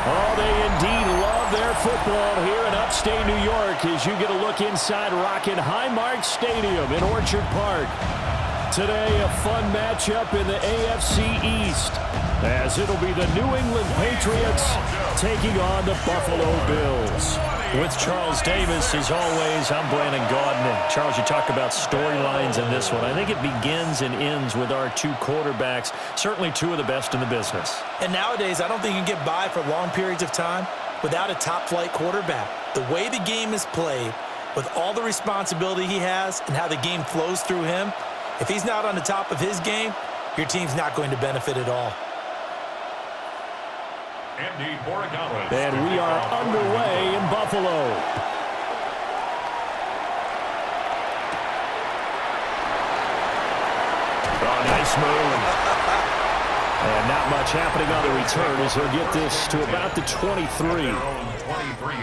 Oh, they indeed love their football here in upstate New York as you get a look inside Rocket Highmark Stadium in Orchard Park. Today, a fun matchup in the AFC East as it'll be the New England Patriots taking on the Buffalo Bills. With Charles Davis, as always, I'm Brandon Gaudin. Charles, you talk about storylines in this one. I think it begins and ends with our two quarterbacks, certainly two of the best in the business. And nowadays, I don't think you can get by for long periods of time without a top-flight quarterback. The way the game is played, with all the responsibility he has and how the game flows through him, if he's not on the top of his game, your team's not going to benefit at all. And we are underway in Buffalo. Oh, nice move. And not much happening on the return as he'll get this to about the 23.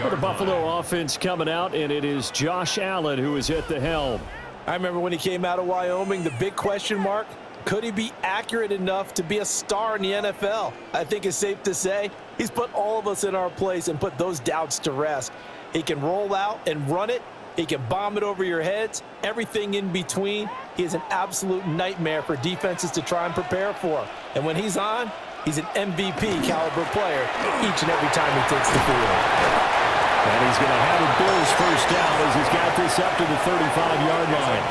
For the Buffalo offense coming out, and it is Josh Allen who is at the helm. I remember when he came out of Wyoming, the big question mark, could he be accurate enough to be a star in the NFL? I think it's safe to say he's put all of us in our place and put those doubts to rest. He can roll out and run it. He can bomb it over your heads. Everything in between. He is an absolute nightmare for defenses to try and prepare for. And when he's on, he's an MVP caliber player each and every time he takes the field. And he's going to have a Bills first down as he's got this up to the 35-yard line.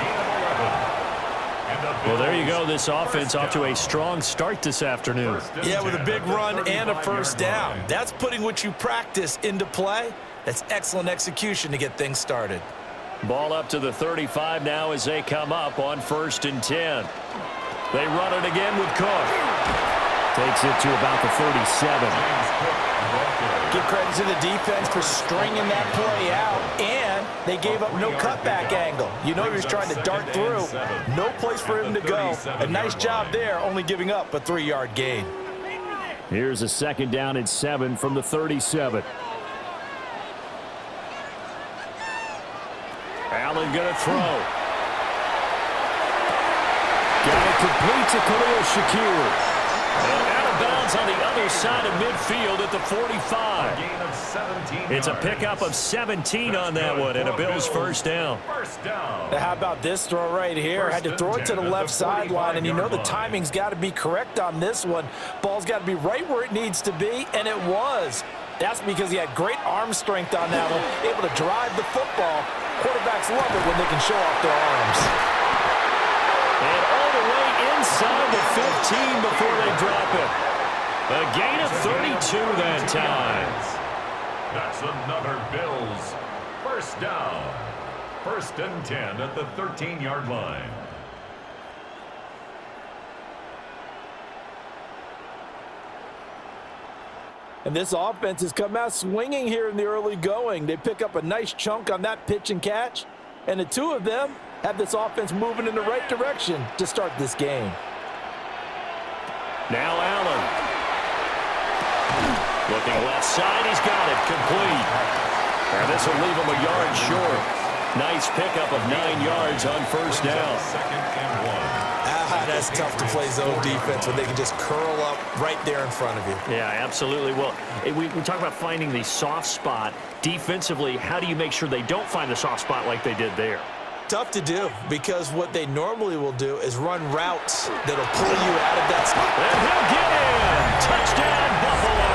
Well, there you go. This offense off to a strong start this afternoon. Yeah, with a big run and a first down. That's putting what you practice into play. That's excellent execution to get things started. Ball up to the 35 now as they come up on 1st and 10. They run it again with Cook. Takes it to about the 37. Give credit to the defense for stringing that play out, and they gave up no cutback angle. You know he was trying to dart through. No place for him to go. A nice job there, only giving up a 3-yard gain. Here's a 2nd down and 7 from the 37. Allen going to throw. Got it complete to Khalil Shakir. And out of bounds on the other side of midfield at the 45. It's a pickup of 17 on that one and a Bills first down. Now how about this throw right here? Had to throw it to the left sideline, and you know the timing's got to be correct on this one. Ball's got to be right where it needs to be, and it was. That's because he had great arm strength on that one, able to drive the football. Quarterbacks love it when they can show off their arms. And all the way inside the 15 before they drop it. A gain of 32 that time. That's another Bills first down. 1st and 10 at the 13-yard line. And this offense has come out swinging here in the early going. They pick up a nice chunk on that pitch and catch. And the two of them have this offense moving in the right direction to start this game. Now Allen. Looking left side, he's got it complete. And this will leave him a yard short. Nice pickup of 9 yards on 1st down. 2nd and 1. That's tough to play zone defense when they can just curl up right there in front of you. Yeah, absolutely. Well, we talk about finding the soft spot. Defensively, how do you make sure they don't find the soft spot like they did there? Tough to do, because what they normally will do is run routes that'll pull you out of that spot. And he'll get in. Touchdown, Buffalo.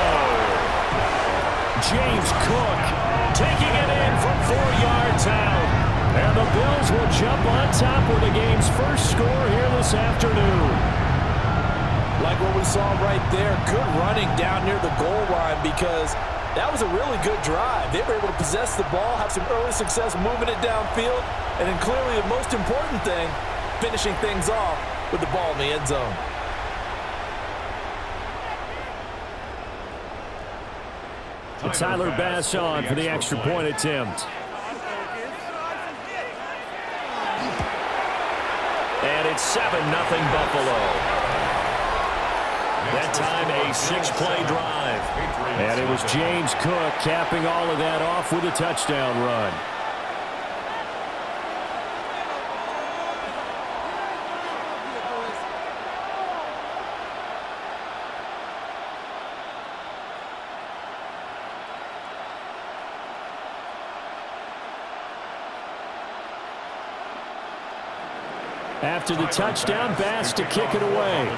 James Cook taking it in from 4 yards out. And the Bills will jump on top with the game's first score here this afternoon. Like what we saw right there, good running down near the goal line, because that was a really good drive. They were able to possess the ball, have some early success moving it downfield, and then clearly the most important thing, finishing things off with the ball in the end zone. Tyler Bass on for the extra point attempt. And it's 7-0 Buffalo. That time a 6-play drive. And it was James Cook capping all of that off with a touchdown run. After the touchdown, Bass to kick it away.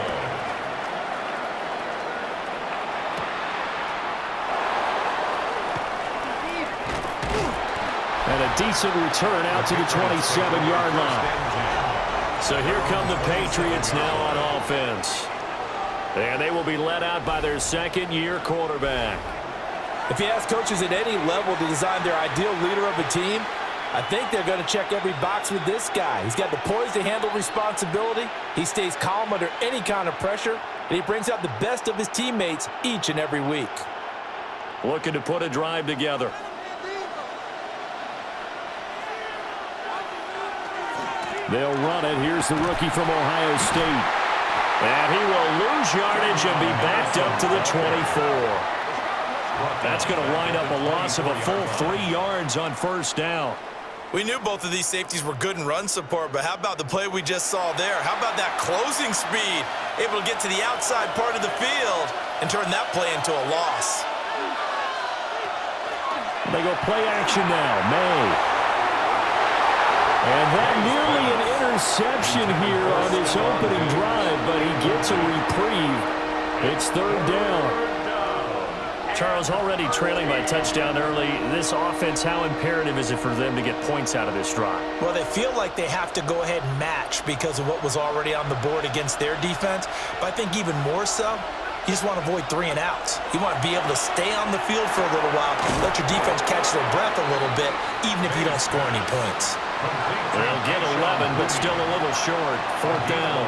And a decent return out to the 27-yard line. So here come the Patriots now on offense. And they will be led out by their second-year quarterback. If you ask coaches at any level to design their ideal leader of a team, I think they're going to check every box with this guy. He's got the poise to handle responsibility. He stays calm under any kind of pressure, and he brings out the best of his teammates each and every week. Looking to put a drive together. They'll run it. Here's the rookie from Ohio State. And he will lose yardage and be backed up to the 24. That's going to wind up a loss of a full 3 yards on first down. We knew both of these safeties were good in run support, but how about the play we just saw there? How about that closing speed? Able to get to the outside part of the field and turn that play into a loss. They go play action now. May. And that nearly an interception here on this opening drive, but he gets a reprieve. It's third down. Charles, already trailing by a touchdown early. This offense, how imperative is it for them to get points out of this drive? Well, they feel like they have to go ahead and match because of what was already on the board against their defense. But I think even more so, you just want to avoid 3 and outs. You want to be able to stay on the field for a little while, let your defense catch their breath a little bit, even if you don't score any points. They'll get 11, but still a little short. Fourth down.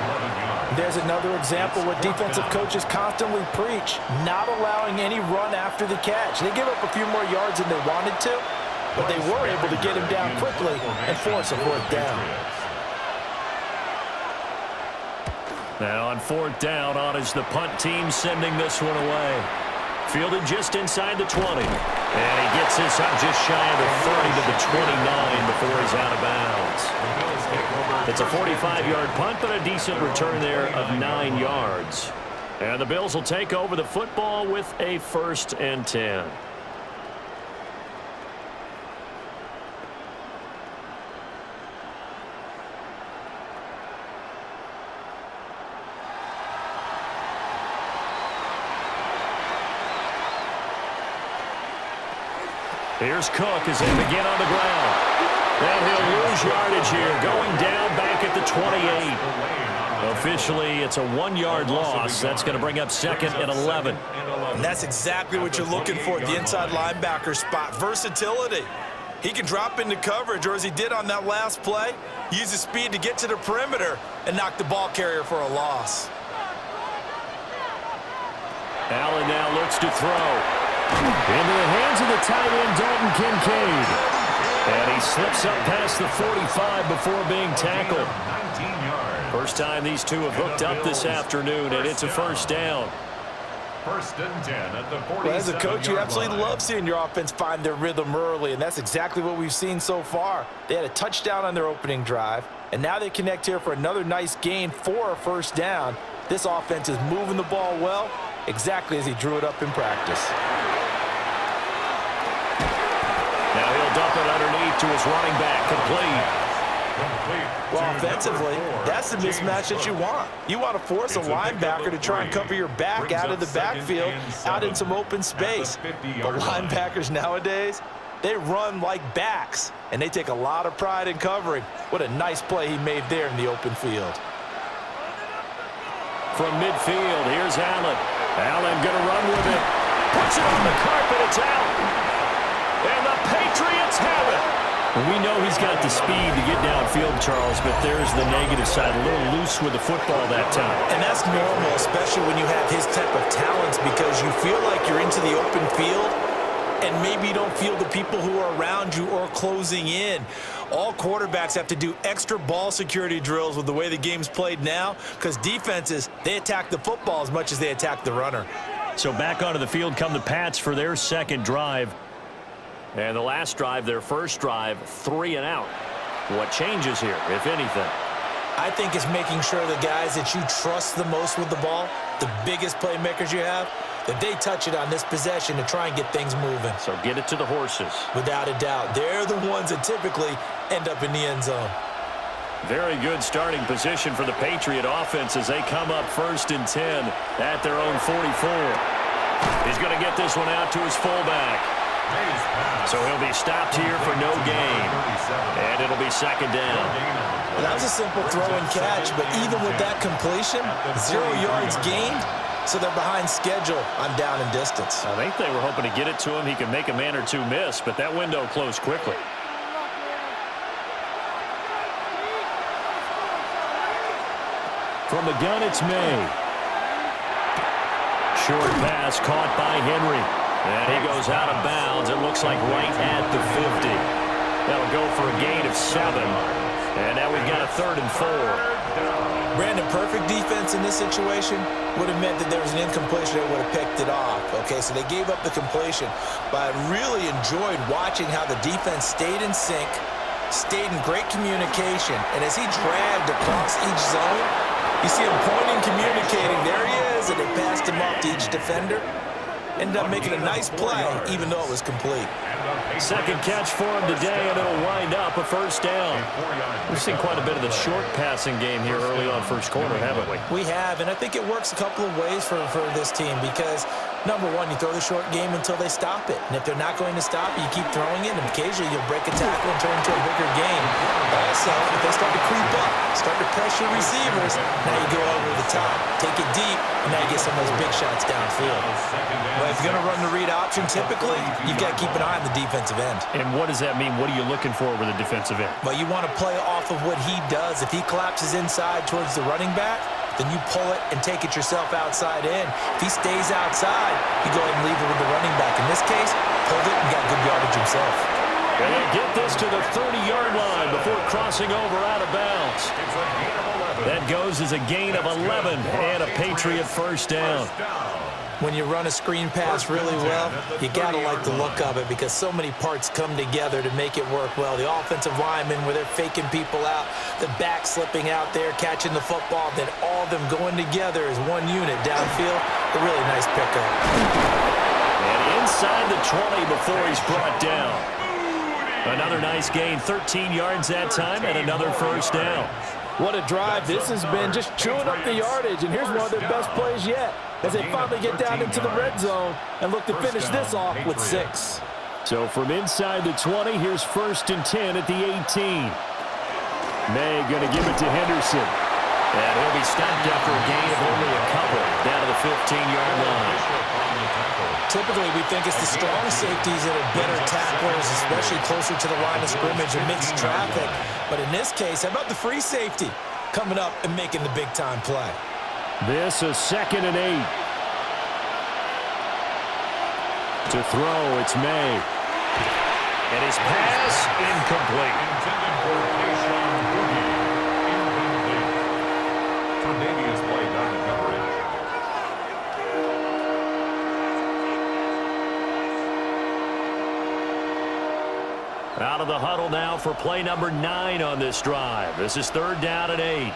There's another example what defensive coaches constantly preach, not allowing any run after the catch. They give up a few more yards than they wanted to, but they were able to get him down quickly and force a fourth down. Now on fourth down, on is the punt team sending this one away. Fielded just inside the 20. And he gets this up just shy of the 30 to the 29 before he's out of bounds. It's a 45-yard punt, but a decent return there of 9 yards. And the Bills will take over the football with a 1st and 10. Here's Cook as they begin on the ground. And he'll lose yardage here, going down back at the 28. Officially, it's a 1-yard loss. That's going to bring up 2nd and 11. And that's exactly what you're looking for at the inside linebacker spot, versatility. He can drop into coverage, or as he did on that last play, use his speed to get to the perimeter and knock the ball carrier for a loss. Allen now looks to throw. Into the hands of the tight end, Dalton Kincaid. And he slips up past the 45 before being tackled. First time these two have hooked up this afternoon, and it's a first down. 1st and 10 at the 47. Well, as a coach, you absolutely love seeing your offense find their rhythm early, and that's exactly what we've seen so far. They had a touchdown on their opening drive, and now they connect here for another nice gain for a first down. This offense is moving the ball well, exactly as he drew it up in practice. Now he'll dump it underneath to his running back, complete. Well, offensively, that's the mismatch that you want. You want to force a linebacker to try and cover your back out of the backfield, out in some open space. But linebackers nowadays, they run like backs, and they take a lot of pride in covering. What a nice play he made there in the open field. From midfield, here's Allen. Allen going to run with it. Puts it on the carpet, it's out. And the Patriots have it. We know he's got the speed to get downfield, Charles, but there's the negative side. A little loose with the football that time. And that's normal, especially when you have his type of talents, because you feel like you're into the open field and maybe you don't feel the people who are around you or closing in. All quarterbacks have to do extra ball security drills with the way the game's played now, because defenses, they attack the football as much as they attack the runner. So back onto the field come the Pats for their second drive. And the last drive, their first drive, 3 and out. What changes here, if anything? I think it's making sure the guys that you trust the most with the ball, the biggest playmakers you have, that they touch it on this possession to try and get things moving. So get it to the horses. Without a doubt. They're the ones that typically end up in the end zone. Very good starting position for the Patriot offense as they come up 1st and 10 at their own 44. He's going to get this one out to his fullback. So he'll be stopped here for no gain. And it'll be 2nd down. That was a simple throw and catch, but even with that completion, 0 yards gained, so they're behind schedule on down and distance. I think they were hoping to get it to him. He could make a man or two miss, but that window closed quickly. From the gun, it's May. Short pass caught by Henry. And he goes out of bounds. It looks like right at the 50. That'll go for a gain of 7. And now we've got a 3rd and 4. Brandon, perfect defense in this situation would have meant that there was an incompletion that would have picked it off. Okay, so they gave up the completion. But I really enjoyed watching how the defense stayed in sync, stayed in great communication, and as he dragged across each zone, you see him pointing, communicating. There he is, and they passed him off to each defender. Ended up making a nice play, even though it was complete. 2nd catch for him today, and it'll wind up a 1st down. We've seen quite a bit of the short passing game here early on 1st quarter, haven't we? We have, and I think it works a couple of ways for this team because, number one, you throw the short game until they stop it. And if they're not going to stop it, you keep throwing it, and occasionally you'll break a tackle and turn into a bigger game. Also, if they start to creep up, start to pressure receivers, now you go over the top, take it deep, and now you get some of those big shots downfield. But if you're going to run the read option, typically, you've got to keep an eye on the defensive end. And what does that mean? What are you looking for with a defensive end? Well, you want to play off of what he does. If he collapses inside towards the running back, then you pull it and take it yourself outside in. If he stays outside, you go ahead and leave it with the running back. In this case, pulled it and got good yardage himself. And they get this to the 30-yard line before crossing over out of bounds. That goes as a gain of 11 and a Patriot 1st down. When you run a screen pass really well, you got to like the look of it because so many parts come together to make it work well. The offensive linemen where they're faking people out, the back slipping out there, catching the football, then all of them going together as one unit downfield. A really nice pickup. And inside the 20 before he's brought down. Another nice gain, 13 yards that time, and another 1st down. What a drive this has been, just chewing up the yardage, and here's one of their best plays yet as they finally get down into the red zone and look to finish this off with 6. So from inside the 20, here's 1st and 10 at the 18. May going to give it to Henderson. And he'll be stopped after a gain of only a couple down to the 15-yard line. Typically, we think it's the strong safeties that are better tacklers, especially closer to the line of scrimmage and mixed traffic. But in this case, how about the free safety coming up and making the big-time play? This is 2nd and 8. To throw, it's May. And his pass incomplete. Intended for Keyshawn Boogie. Incomplete. Tre'Davious played on the coverage. Out of the huddle now for play number 9 on this drive. This is 3rd down and 8.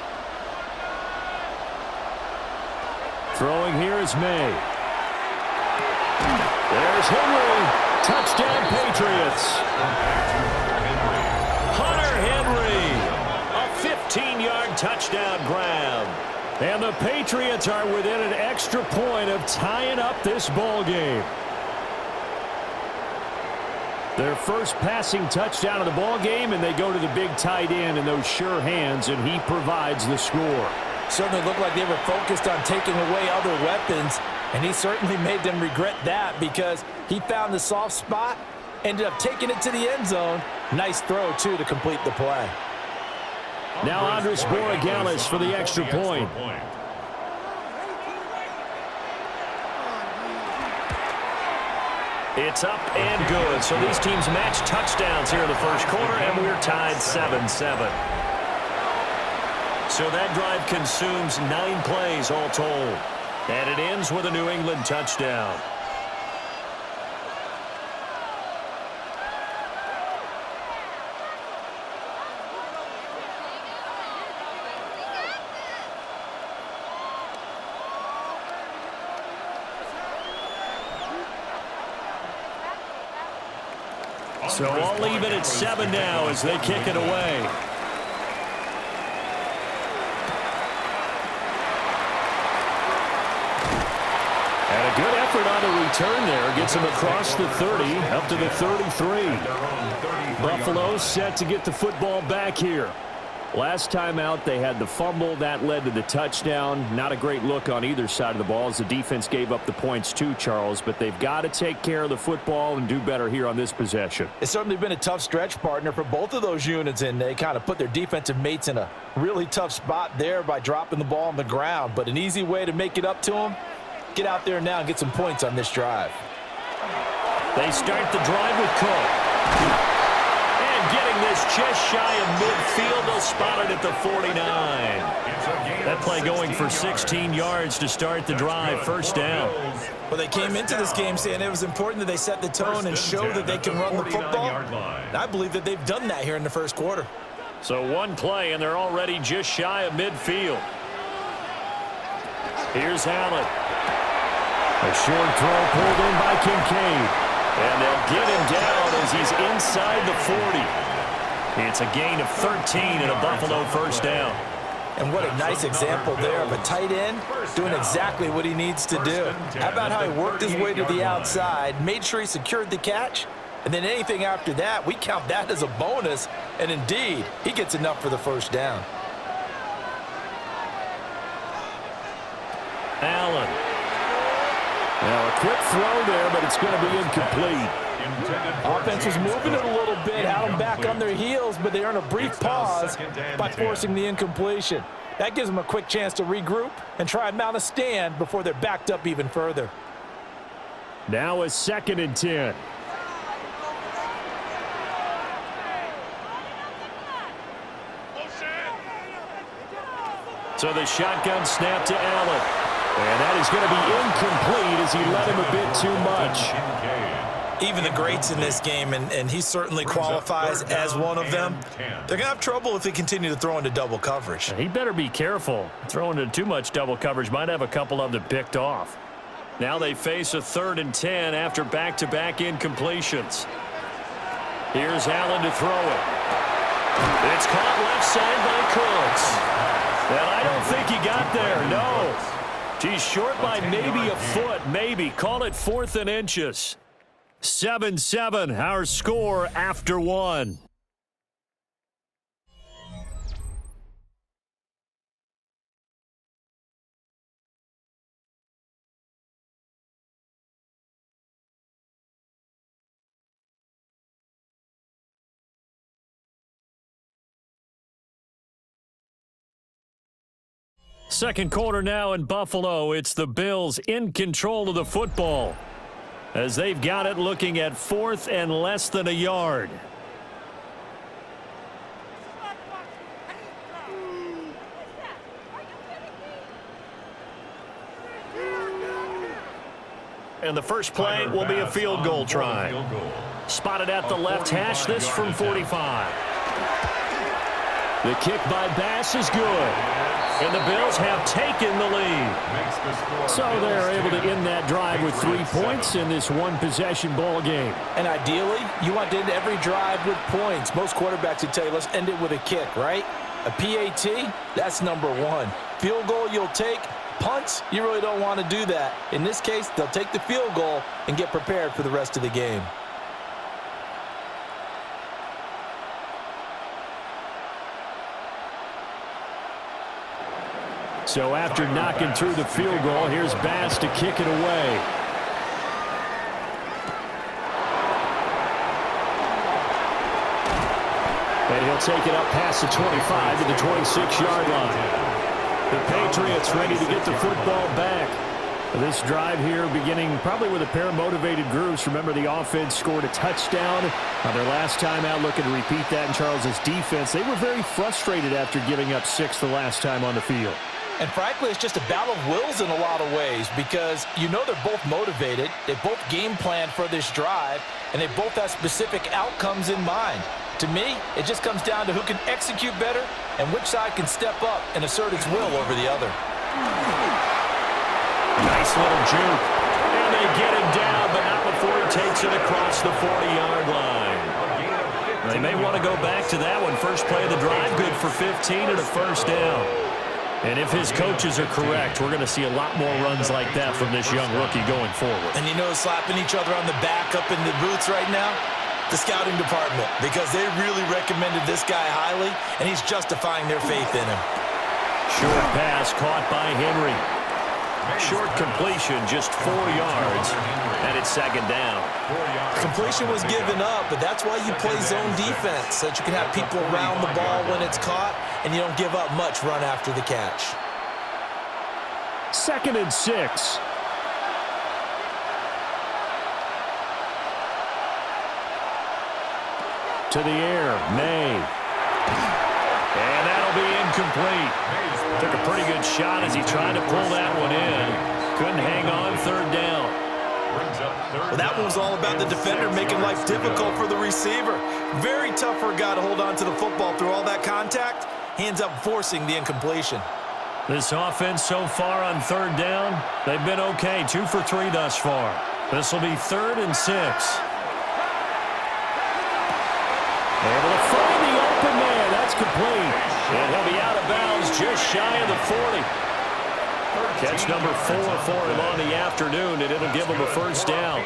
Throwing here is May. There's Henry. Touchdown, Patriots. Hunter Henry. A 15-yard touchdown grab. And the Patriots are within an extra point of tying up this ball game. Their first passing touchdown of the ball game, and they go to the big tight end in those sure hands, and he provides the score. Certainly looked like they were focused on taking away other weapons, and he certainly made them regret that because he found the soft spot, ended up taking it to the end zone. Nice throw, too, to complete the play. Now Andres Borregales for the extra point. It's up and good. So these teams match touchdowns here in the first quarter, and we're tied 7-7. So that drive consumes 9 plays all told. And it ends with a New England touchdown. So all even at 7 now as they kick it away. And a good effort on the return there. Gets him across the 30, up to the 33. Buffalo set to get the football back here. Last time out, they had the fumble. That led to the touchdown. Not a great look on either side of the ball as the defense gave up the points too, Charles. But they've got to take care of the football and do better here on this possession. It's certainly been a tough stretch, partner, for both of those units, and they kind of put their defensive mates in a really tough spot there by dropping the ball on the ground. But an easy way to make it up to them, get out there now and get some points on this drive. They start the drive with Cook. Getting this just shy of midfield. They'll spot it at the 49. That play going for 16 yards to start the drive. First down. Well, they came into this game saying it was important that they set the tone and show that they can run the football. And I believe that they've done that here in the first quarter. So one play, and they're already just shy of midfield. Here's Allen. A short throw pulled in by Kincaid. And they'll get him down as he's inside the 40. It's a gain of 13 and a Buffalo first down. And what a nice example there of a tight end doing exactly what he needs to do. How about how he worked his way to the outside, made sure he secured the catch, and then anything after that, we count that as a bonus. And indeed, he gets enough for the first down. Allen. Now a quick throw there, but it's going to be incomplete. Offense was moving it a little bit, had them back on their heels, but they earn a brief pause by forcing the incompletion. That gives them a quick chance to regroup and try and mount a stand before they're backed up even further. Now a 2nd and 10. So the shotgun snap to Allen. And that is going to be incomplete as he led him a bit too much. Even the greats in this game, and he certainly qualifies as one of them, they're going to have trouble if they continue to throw into double coverage. He better be careful. Throwing into too much double coverage might have a couple of them picked off. Now they face a 3rd and 10 after back-to-back incompletions. Here's Allen to throw it. It's caught left side by Cooks. And I don't think he got there, no. He's short by maybe a foot, maybe. Call it 4th and inches. 7-7, our score after one. Second quarter now in Buffalo. It's the Bills in control of the football as they've got it looking at 4th and less than a yard. And the first play will be a field goal try. Spotted at the left hash, this from 45. The kick by Bass is good. And the Bills have taken the lead. So they're able to end that drive with 3 points in this one-possession ball game. And ideally, you want to end every drive with points. Most quarterbacks would tell you, let's end it with a kick, right? A PAT, that's number one. Field goal you'll take. Punts, you really don't want to do that. In this case, they'll take the field goal and get prepared for the rest of the game. So after knocking through the field goal, here's Bass to kick it away. And he'll take it up past the 25 to the 26-yard line. The Patriots ready to get the football back. This drive here beginning probably with a pair of motivated groups. Remember, the offense scored a touchdown on their last time out, looking to repeat that in Charles's defense. They were very frustrated after giving up 6 the last time on the field. And frankly, it's just a battle of wills in a lot of ways because you know they're both motivated, they both game plan for this drive, and they both have specific outcomes in mind. To me, it just comes down to who can execute better and which side can step up and assert its will over the other. Nice little juke. And they get him down, but not before he takes it across the 40-yard line. They may want to go back to that one. First play of the drive, good for 15 and a first down. And if his coaches are correct, we're going to see a lot more runs like that from this young rookie going forward. And you know, slapping each other on the back up in the boots right now? The scouting department, because they really recommended this guy highly, and he's justifying their faith in him. Short pass caught by Henry. Short completion, just 4 yards, and it's second down. Completion was given up, but that's why you play zone defense, so that you can have people around the ball when it's caught, and you don't give up much run after the catch. 2nd and 6. To the air, May. And that'll be incomplete. Took a pretty good shot as he tried to pull that one in. Couldn't hang on, 3rd down. Well, that one was all about the defender making life difficult for the receiver. Very tough for a guy to hold on to the football through all that contact. He ends up forcing the incompletion. This offense so far on 3rd down, they've been okay. 2 for 3 thus far. This will be 3rd and 6. Able to find the open man. That's complete. And he'll be out of bounds just shy of the 40. Catch number 4 for him on the afternoon, and it'll give him a 1st down.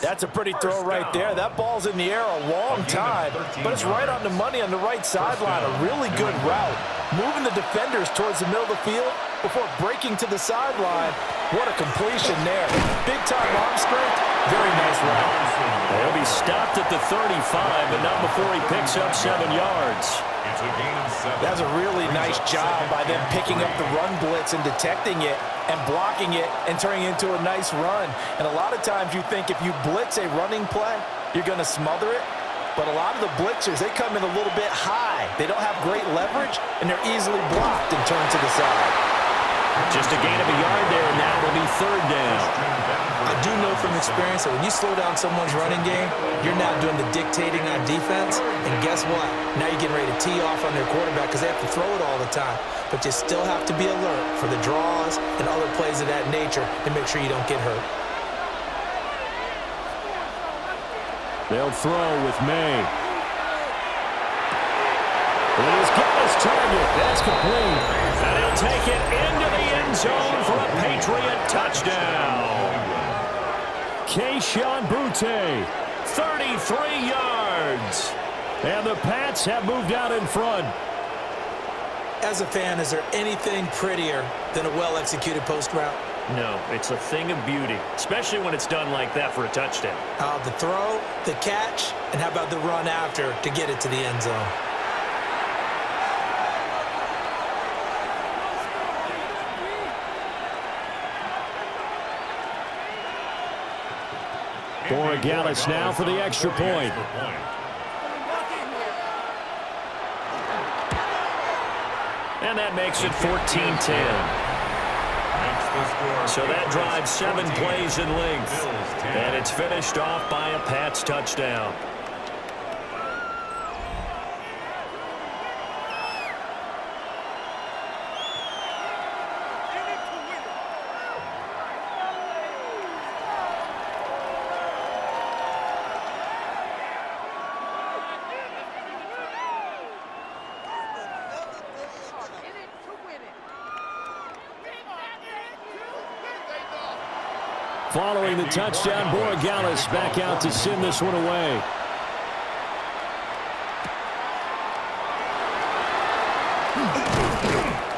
That's a pretty throw right there. That ball's in the air a long time, but it's right on the money on the right sideline. A really good route. Moving the defenders towards the middle of the field before breaking to the sideline. What a completion there. Big-time arm strength. Very nice route. He'll be stopped at the 35, but not before he picks up 7 yards. That's a really nice job by them picking up the run blitz and detecting it and blocking it and turning it into a nice run. And a lot of times you think if you blitz a running play, you're going to smother it. But a lot of the blitzers, they come in a little bit high. They don't have great leverage, and they're easily blocked and turned to the side. Just a gain of a yard there, and now it'll be 3rd down. I do know from experience that when you slow down someone's running game, you're now doing the dictating on defense. And guess what? Now you're getting ready to tee off on their quarterback because they have to throw it all the time. But you still have to be alert for the draws and other plays of that nature to make sure you don't get hurt. They'll throw with May. He's got his target. That's complete. And he'll take it into the end zone for a Patriot touchdown. Keyshawn Butte, 33 yards. and the Pats have moved out in front. As a fan, is there anything prettier than a well-executed post route? No, it's a thing of beauty, especially when it's done like that for a touchdown. The throw, the catch, and how about the run after to get it to the end zone? Borregales now for the extra point. And that makes it 14-10. So that drives 7 plays in length. And it's finished off by a Pats touchdown. Following the touchdown, Borregales back out to send this one away.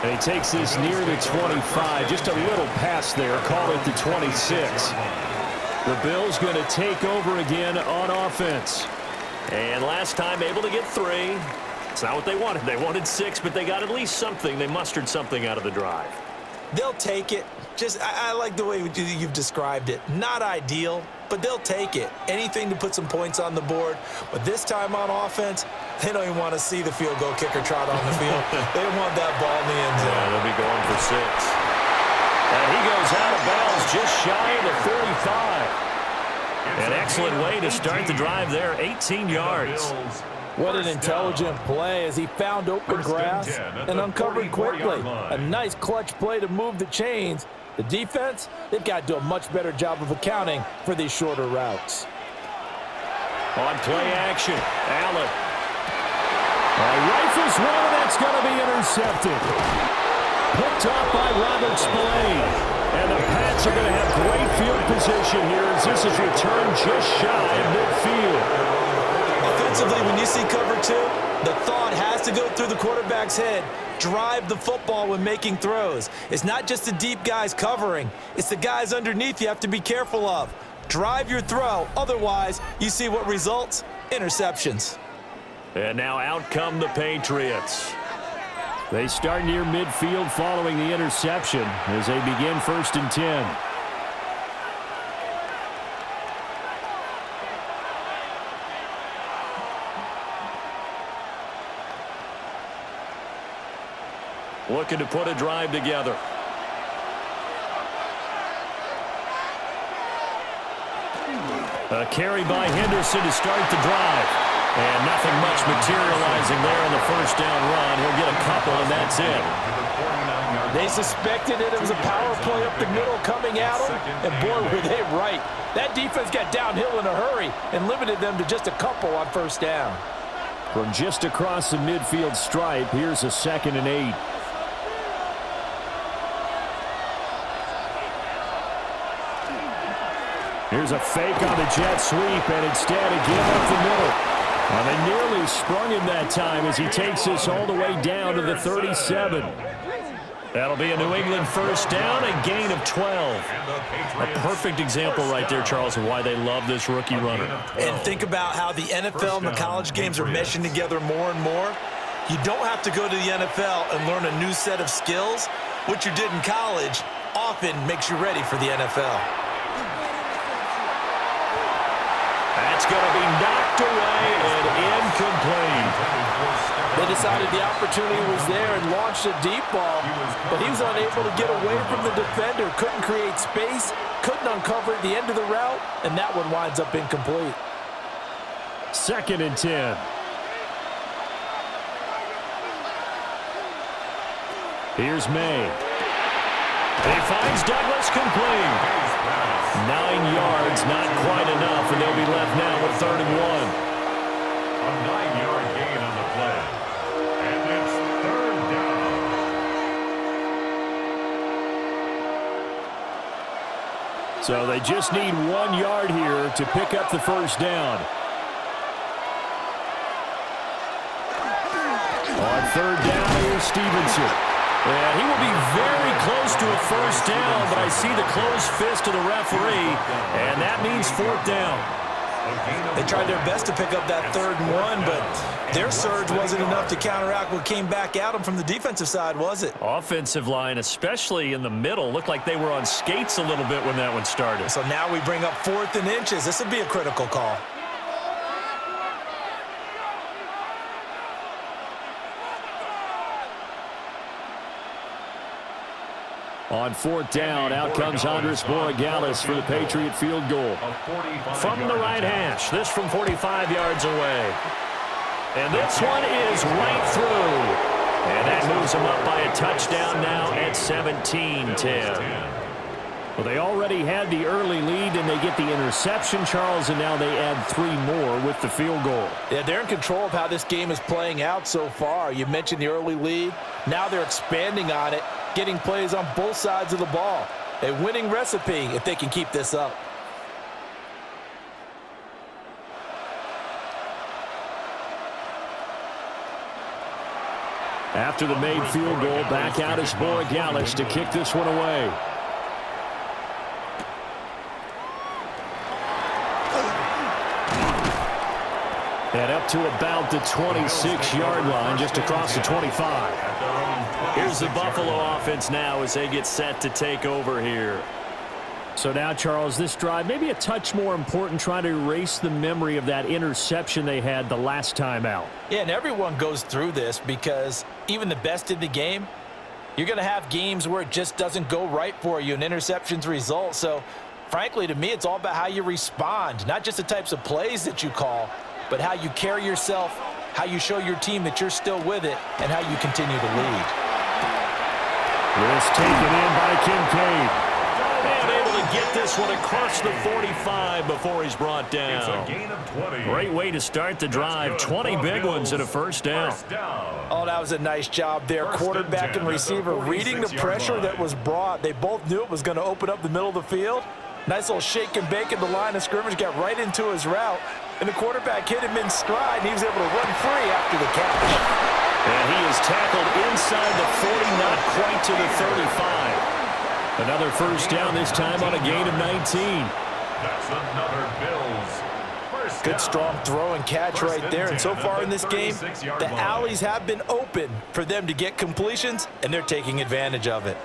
And he takes this near the 25. Just a little pass there. Call it the 26. The Bills going to take over again on offense. And last time able to get 3. It's not what they wanted. They wanted 6, but they got at least something. They mustered something out of the drive. They'll take it. I like the way you've described it. Not ideal, but they'll take it. Anything to put some points on the board. But this time on offense, they don't even want to see the field goal kicker trot on the field. They want that ball in the end zone. Yeah, they'll be going for 6. And he goes out of bounds just shy of the 35. An excellent way to start the drive there, 18 yards. What an intelligent play as he found open grass and uncovered quickly. A nice clutch play to move the chains. The defense, they've got to do a much better job of accounting for these shorter routes. On play action, Allen. Rifles one, and that's going to be intercepted. picked off by Robert Spillane. And the Pats are going to have great field position here as this is returned just shy of midfield. Offensively, when you see cover two, the thought has to go through the quarterback's head. Drive the football when making throws. It's not just the deep guys covering. It's the guys underneath you have to be careful of. Drive your throw. Otherwise, you see what results? Interceptions. And now out come the Patriots. They start near midfield following the interception as they begin 1st and 10. Looking to put a drive together. A carry by Henderson to start the drive. And nothing much materializing there on the first down run. He'll get a couple, and that's it. They suspected it was a power play up the middle coming at them, and boy, were they right. That defense got downhill in a hurry and limited them to just a couple on first down. From just across the midfield stripe, here's a 2nd and 8. Here's a fake on the jet sweep, and instead a give up the middle. Well, they nearly sprung him that time as he takes this all the way down to the 37. That'll be a New England first down, a gain of 12. A perfect example right there, Charles, of why they love this rookie runner. And think about how the NFL and the college games are meshing together more and more. You don't have to go to the NFL and learn a new set of skills. What you did in college often makes you ready for the NFL. That's going to be knocked away and incomplete. They decided the opportunity was there and launched a deep ball, but he was unable to get away from the defender, couldn't create space, couldn't uncover the end of the route, and that one winds up incomplete. 2nd and 10. Here's May. He finds Douglas complete. 9 yards, not quite enough, and they'll be left now with 3rd and 1. A 9-yard gain on the play. And it's 3rd down. So they just need 1 yard here to pick up the first down. On 3rd down, here's Stevenson. And he will be very close to a first down, but I see the closed fist of the referee, and that means 4th down. They tried their best to pick up that 3rd and 1, but their surge wasn't enough to counteract what came back at them from the defensive side, was it? Offensive line, especially in the middle, looked like they were on skates a little bit when that one started. So now we bring up 4th and inches. This would be a critical call. On 4th down, out comes Andres Borregales for the Patriot field goal. From the right hash, this from 45 yards away. And this one is right through. And that moves them up by a touchdown now at 17-10. Well, they already had the early lead, and they get the interception, Charles, and now they add 3 more with the field goal. Yeah, they're in control of how this game is playing out so far. You mentioned the early lead. Now they're expanding on it, getting plays on both sides of the ball. A winning recipe if they can keep this up. After the made field goal, back out is Borregales to kick this one away. And up to about the 26-yard line, just across the 25. Here's the Buffalo offense now as they get set to take over here. So now, Charles, this drive maybe a touch more important, trying to erase the memory of that interception they had the last time out. Yeah, and everyone goes through this because even the best in the game, you're going to have games where it just doesn't go right for you and interceptions result. So, frankly, to me, it's all about how you respond, not just the types of plays that you call, but how you carry yourself, how you show your team that you're still with it, and how you continue to lead. This taken in by Kincaid. And able to to get this one across the 45 before he's brought down. It's a gain of 20. Great way to start the drive. 20 big ones and a first down. Oh, that was a nice job there. Quarterback and receiver reading the pressure that was brought. They both knew it was going to open up the middle of the field. Nice little shake and bake at the line of scrimmage, got right into his route. And the quarterback hit him in stride, and he was able to run free after the catch. And he is tackled inside the 40, not quite to the 35. Another first down, this time on a gain of 19. That's another Bills. First Good down. strong throw and catch right there. And so far in this game, the alleys have been open for them to get completions, and they're taking advantage of it.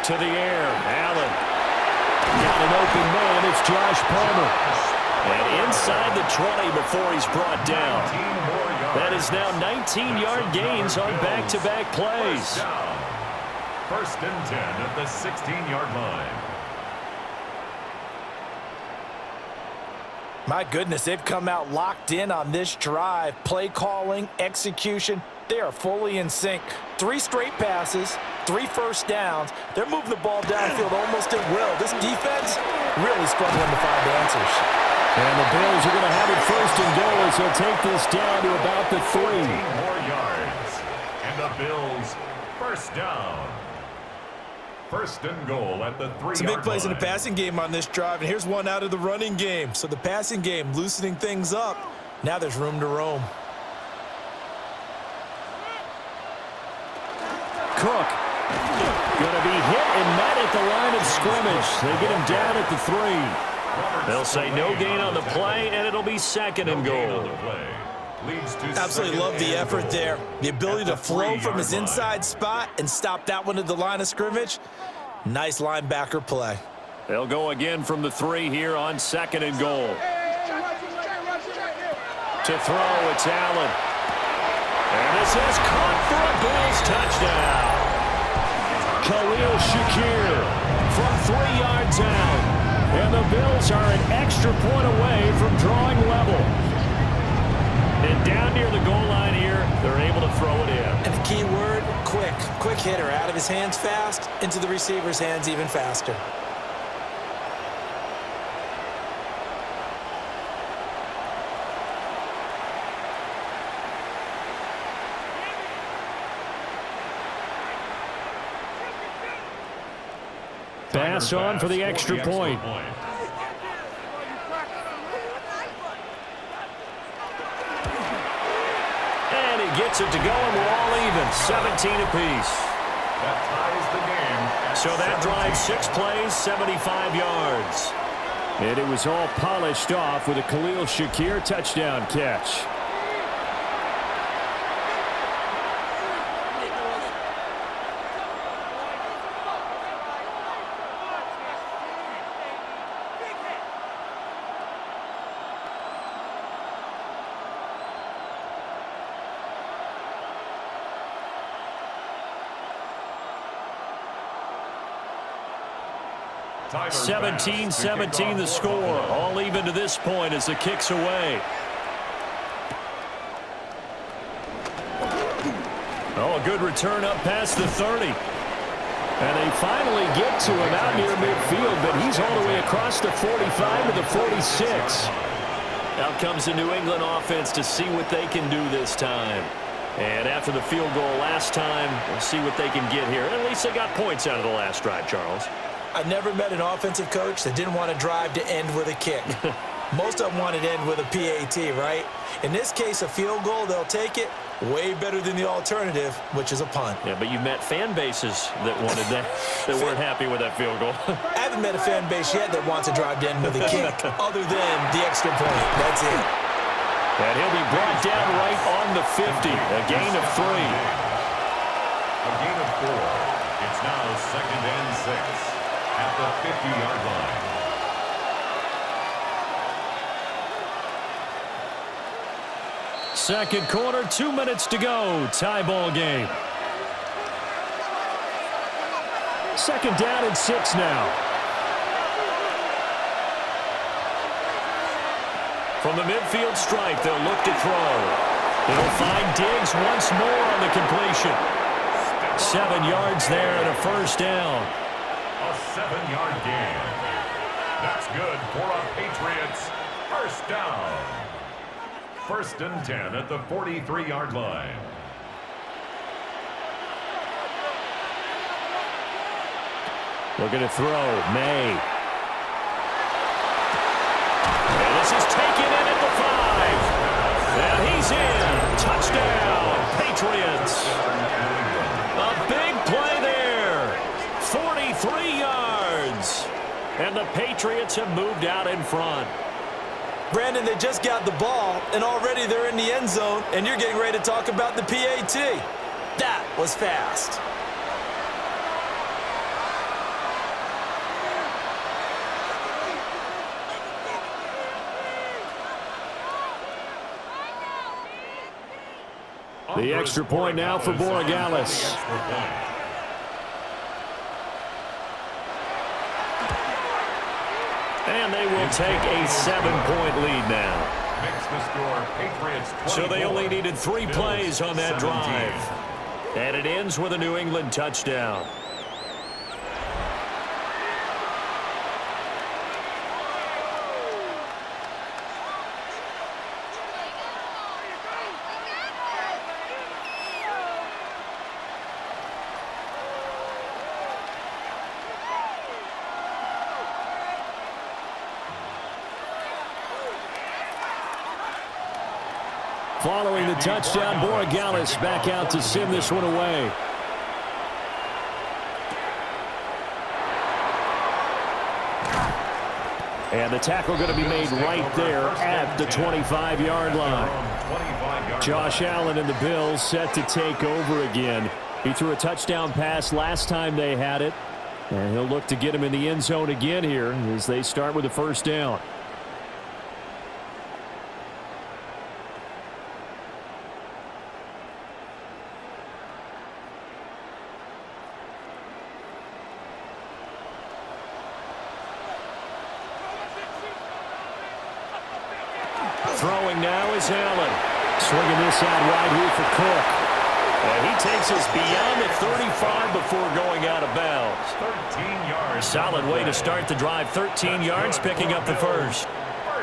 To the air, Allen. Got an open man, it's Josh Palmer. And inside the 20 before he's brought down. That is now 19-yard gains on back-to-back plays. First and 10 at the 16-yard line. My goodness, they've come out locked in on this drive. Play calling, execution, they are fully in sync. 3 straight passes, 3 first downs. They're moving the ball downfield almost at will. This defense really struggling to find answers. And the Bills are going to have it first and goal as they'll take this down to about the 3. 14 more yards. And the Bills first down. First and goal at the 3-yard Some big plays in the line. passing game on this drive, and here's one out of the running game. So the passing game loosening things up. Now there's room to roam. Cook going to be hit and met at the line of scrimmage. They get him down at the 3. They'll say no gain on the play, and it'll be second and goal. Absolutely love the effort there. The ability to flow from his inside spot and stop that one at the line of scrimmage. Nice linebacker play. They'll go again from the 3 here on second and goal. To throw, it's Allen. And this is caught for a Bills touchdown. Khalil Shakir from 3 yards out. And the Bills are an extra point away from drawing level. And down near the goal line here, they're able to throw it in. And the key word, quick. Quick hitter. Out of his hands fast, into the receiver's hands even faster. Pass on for the extra point. And he gets it to go, and we're all even. 17 apiece. That ties the game. So that drives 6 plays, 75 yards. And it was all polished off with a Khalil Shakir touchdown catch. Tyler 17-17 the score. All even to this point as the kick's away. Oh, a good return up past the 30. And they finally get to him out near midfield, but he's all the way across the 45 to the 46. Out comes the New England offense to see what they can do this time. And after the field goal last time, we'll see what they can get here. At least they got points out of the last drive, Charles. I never met an offensive coach that didn't want to drive to end with a kick. Most of them want it to end with a PAT, right? In this case, a field goal, they'll take it. Way better than the alternative, which is a punt. Yeah, but you met fan bases that wanted that, that weren't happy with that field goal. I haven't met a fan base yet that wants to drive to end with a kick, other than the extra point. That's it. And he'll be brought down right on the 50. A gain of 3. A gain of 4. It's now second and 6 at the 50-yard line. Second quarter, 2 minutes to go. Tie ball game. Second down and 6 now. From the midfield stripe, they'll look to throw. They'll find Diggs once more on the completion. 7 yards there and a first down. A 7-yard gain. That's good for a Patriots first down. 1st and 10 at the 43-yard line. Looking to throw. May. And this is taken in at the 5. And he's in. Touchdown, Patriots. A big play there. 43 yards. And the Patriots have moved out in front. Brandon, they just got the ball, and already they're in the end zone, and you're getting ready to talk about the PAT. That was fast. The extra point now for Borregales. And they will take a 7-point lead now. Makes the score Patriots 24. So they only needed 3 Bills plays on that 17. drive. And it ends with a New England touchdown. Following the touchdown, Borregales back out to send this one away. And the tackle going to be made right there at the 25-yard line. Josh Allen and the Bills set to take over again. He threw a touchdown pass last time they had it. And he'll look to get him in the end zone again here as they start with the first down. Throwing now is Allen. Swinging this out wide here for Cook. And he takes us beyond the 35 before going out of bounds. 13 yards. Solid way to start the drive. 13 yards, picking up the first.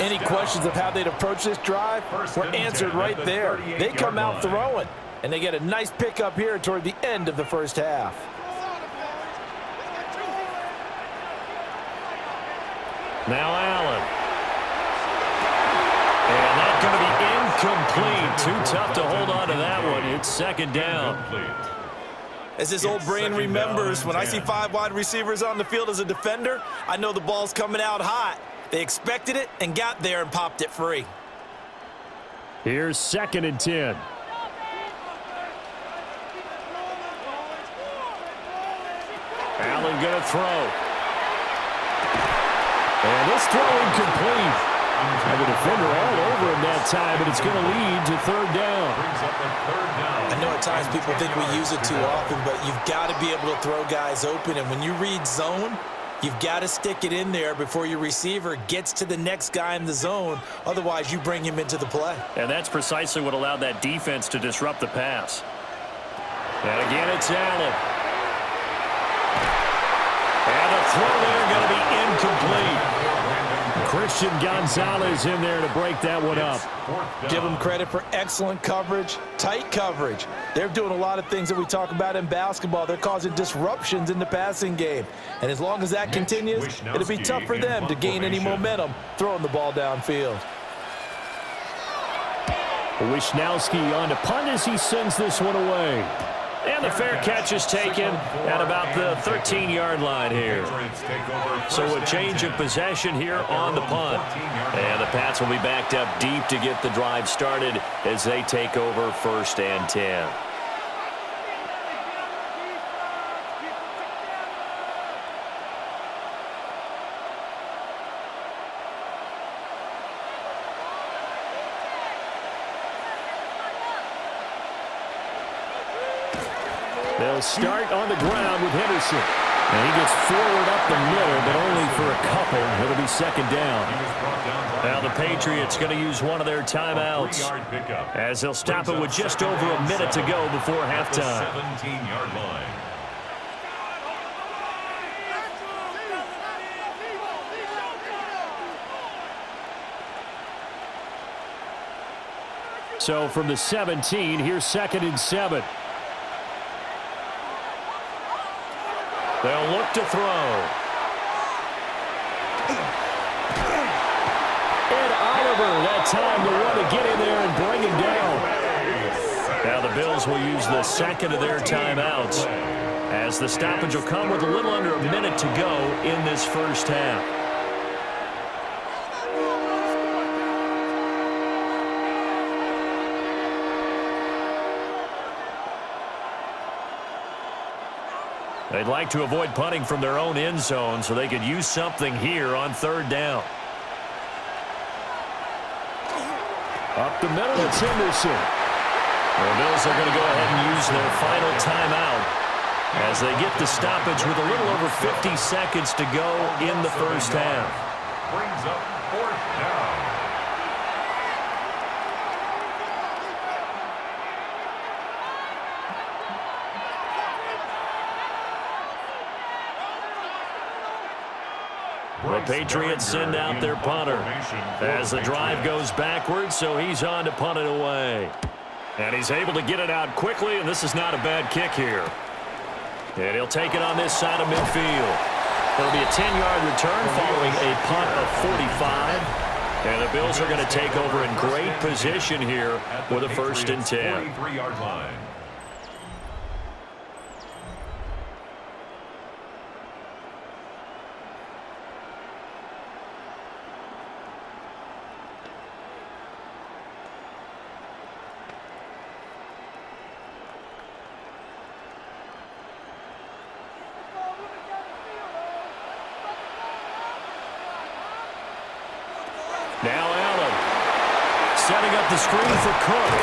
Any questions of how they'd approach this drive were answered right there. They come out throwing, and they get a nice pickup here toward the end of the first half. Now Allen. And that's going to be incomplete. Too tough to hold on to that one. It's second down. As his old brain remembers, when I see 5 wide receivers on the field as a defender, I know the ball's coming out hot. They expected it and got there and popped it free. Here's 2nd and 10. Allen going to throw. And this throw incomplete. And the defender all over him that time, but it's going to lead to 3rd down. I know at times people think we use it too often, but you've got to be able to throw guys open. And when you read zone, you've got to stick it in there before your receiver gets to the next guy in the zone. Otherwise, you bring him into the play. And that's precisely what allowed that defense to disrupt the pass. And again, it's Allen. And a throw there going to be incomplete. Christian Gonzalez in there to break that one up. Give them credit for excellent coverage, tight coverage. They're doing a lot of things that we talk about in basketball. They're causing disruptions in the passing game. And as long as that continues, it'll be tough for them to gain any momentum throwing the ball downfield. Wisnowski on to punt as he sends this one away. And the fair catch is taken at about the 13-yard line here. So a change of possession here on the punt. And the Pats will be backed up deep to get the drive started as they take over 1st and 10. They'll start on the ground with Henderson. And he gets forward up the middle, but only for a couple. It'll be second down. Now the Patriots going to use one of their timeouts as they'll stop it with just over a minute to go before halftime. 17-yard line. So from the 17, here's 2nd and 7. They'll look to throw. And Oliver, that time to want to get in there and bring him down. Now the Bills will use the second of their timeouts as the stoppage will come with a little under a minute to go in this first half. They'd like to avoid punting from their own end zone so they could use something here on 3rd down. Up the middle, it's Henderson. The Bills are going to go ahead and use their final timeout as they get the stoppage with a little over 50 seconds to go in the first half. Brings up 4th down. The Patriots send out their punter as the drive goes backwards, so he's on to punt it away. And he's able to get it out quickly, and this is not a bad kick here. And he'll take it on this side of midfield. It'll be a 10-yard return following a punt of 45. And the Bills are going to take over in great position here with a 1st and 10. 43-yard line. Now Allen setting up the screen for Cook.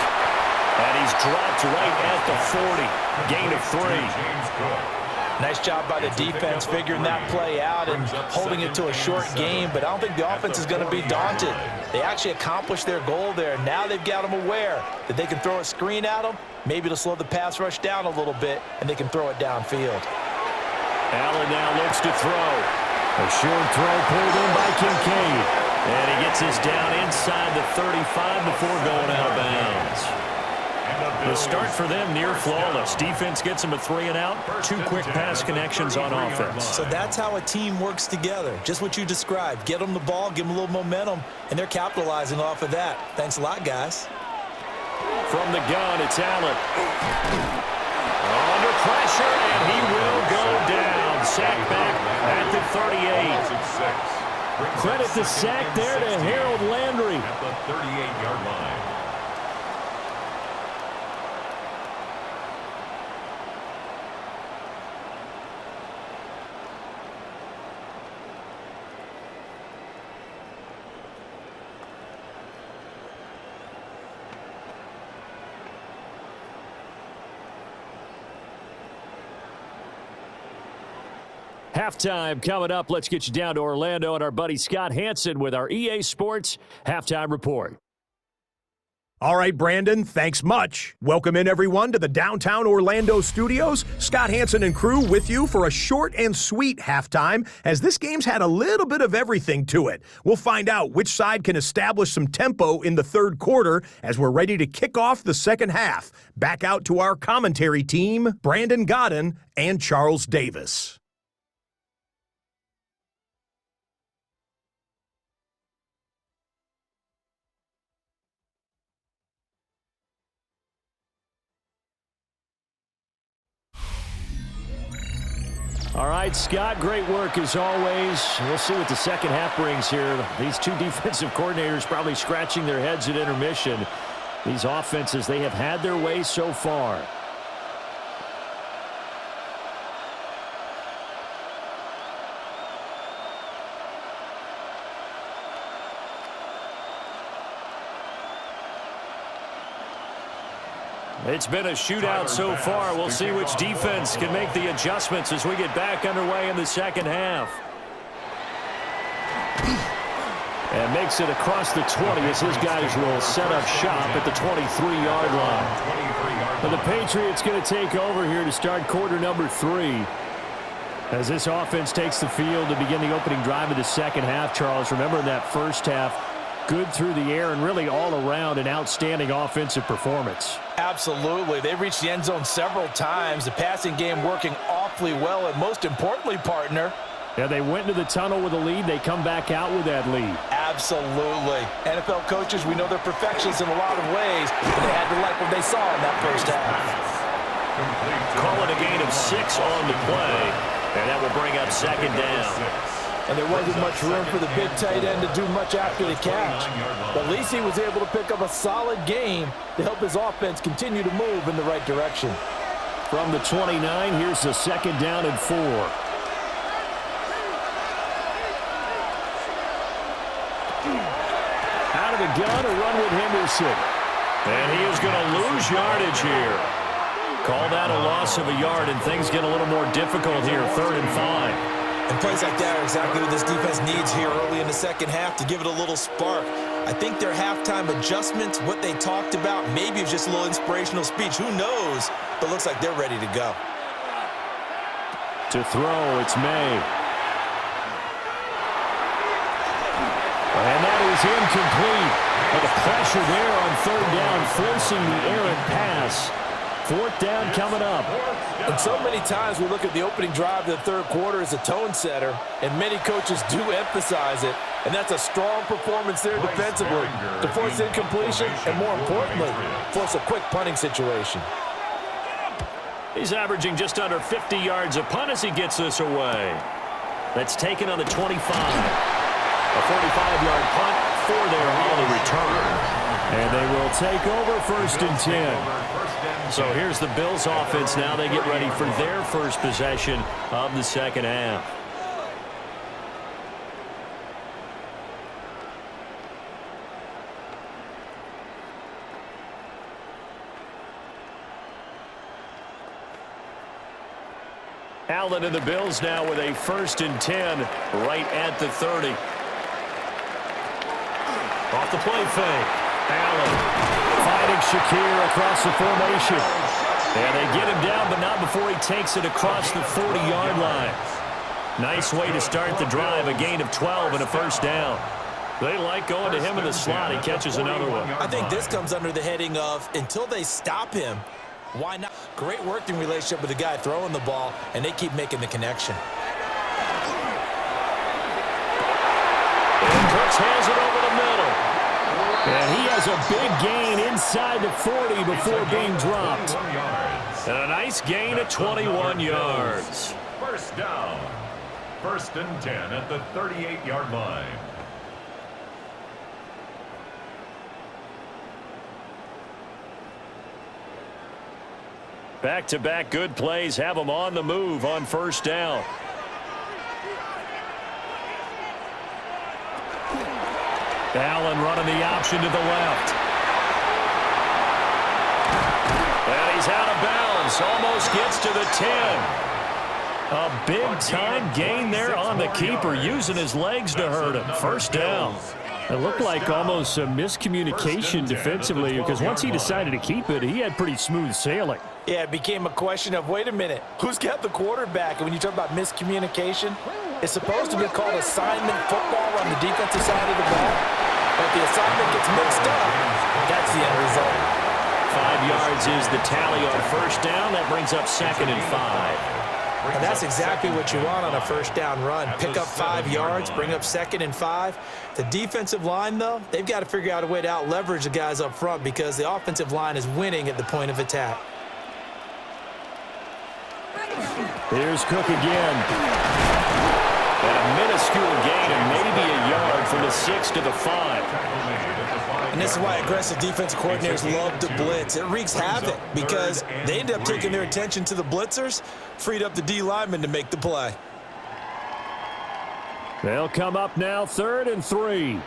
And he's dropped right at the 40. Gain of 3. Nice job by the defense figuring that play out and holding it to a short game, but I don't think the offense is going to be daunted. They actually accomplished their goal there. Now they've got them aware that they can throw a screen at them, maybe to slow the pass rush down a little bit, and they can throw it downfield. Allen now looks to throw. A short throw pulled in by Kincaid. And he gets this down inside the 35 before going out of bounds. The start for them near flawless. Defense gets them a 3-and-out. 2 quick pass connections on offense. So that's how a team works together. Just what you described. Get them the ball, give them a little momentum, and they're capitalizing off of that. Thanks a lot, guys. From the gun, it's Allen. Under pressure, and he will go down. Sack back at the 38. Credit the sack there to Harold Landry. At the 38-yard line. Halftime coming up. Let's get you down to Orlando and our buddy Scott Hansen with our EA Sports Halftime Report. All right, Brandon, thanks much. Welcome in, everyone, to the downtown Orlando studios. Scott Hansen and crew with you for a short and sweet halftime, as this game's had a little bit of everything to it. We'll find out which side can establish some tempo in the 3rd quarter as we're ready to kick off the 2nd half. Back out to our commentary team, Brandon Godden and Charles Davis. All right, Scott, great work as always. We'll see what the 2nd half brings here. These 2 defensive coordinators probably scratching their heads at intermission. These offenses, they have had their way so far. It's been a shootout so far. We'll see which defense can make the adjustments as we get back underway in the second half. And makes it across the 20 as his guys will set up shop at the 23-yard line. But the Patriots going to take over here to start quarter number 3. As this offense takes the field to begin the opening drive of the second half, Charles, remember in that first half, good through the air and really all around an outstanding offensive performance. Absolutely. They reached the end zone several times. The passing game working awfully well, and most importantly, partner, yeah, they went into the tunnel with a lead. They come back out with that lead. Absolutely. NFL coaches, we know they're perfectionists in a lot of ways, but they had to like what they saw in that first half. Call it a gain of 6 on the play, and that will bring up second down. And there wasn't much room for the big tight end to do much after the catch. But at least he was able to pick up a solid gain to help his offense continue to move in the right direction. From the 29, here's the second down and 4. Out of the gun, a run with Henderson. And he is going to lose yardage here. Call that a loss of a yard, and things get a little more difficult here, 3rd and 5. And plays like that are exactly what this defense needs here early in the second half to give it a little spark. I think their halftime adjustments, what they talked about, maybe it was just a little inspirational speech. Who knows? But it looks like they're ready to go. To throw, it's May. And that is incomplete. But the pressure there on 3rd down, forcing the errant pass. 4th down coming up. And so many times we look at the opening drive of the third quarter as a tone setter, and many coaches do emphasize it. And that's a strong performance there defensively to force incompletion and, more importantly, force a quick punting situation. He's averaging just under 50 yards a punt as he gets this away. That's taken on the 25. A 45-yard punt for their early return. And they will take over 1st and 10. So here's the Bills offense now. They get ready for their first possession of the second half. Allen and the Bills now with a 1st and 10 right at the 30. Off the play fake. Allen finding Shakir across the formation. And they get him down, but not before he takes it across the 40-yard line. Nice way to start the drive, a gain of 12 and a 1st down. They like going to him in the slot. He catches another one. I think this comes under the heading of until they stop him, why not? Great working relationship with the guy throwing the ball, and they keep making the connection. And Brooks has it over the middle. And he has a big gain inside the 40 before being dropped. And a nice gain of 21 yards. 1st down. 1st and 10 at the 38-yard line. Back-to-back good plays have them on the move on 1st down. Allen running the option to the left. And he's out of bounds. Almost gets to the 10. A big-time gain there on the keeper, using his legs to hurt him. 1st down. It looked like almost a miscommunication defensively, because once he decided to keep it, he had pretty smooth sailing. Yeah, it became a question of, wait a minute, who's got the quarterback? And when you talk about miscommunication, it's supposed to be called assignment football on the defensive side of the ball. But the assignment gets mixed up. That's the end result. 5 yards is the tally on 1st down. That brings up 2nd and 5. And that's exactly what you want on a 1st down run. Pick up 5 yards, bring up 2nd and 5. The defensive line, though, they've got to figure out a way to out-leverage the guys up front because the offensive line is winning at the point of attack. Here's Cook again. And a minuscule gain of maybe a yard from the 6 to the 5. And this is why aggressive defensive coordinators love to blitz. It wreaks havoc because they end up taking their attention to the blitzers, freed up the D lineman to make the play. They'll come up now 3rd and 3.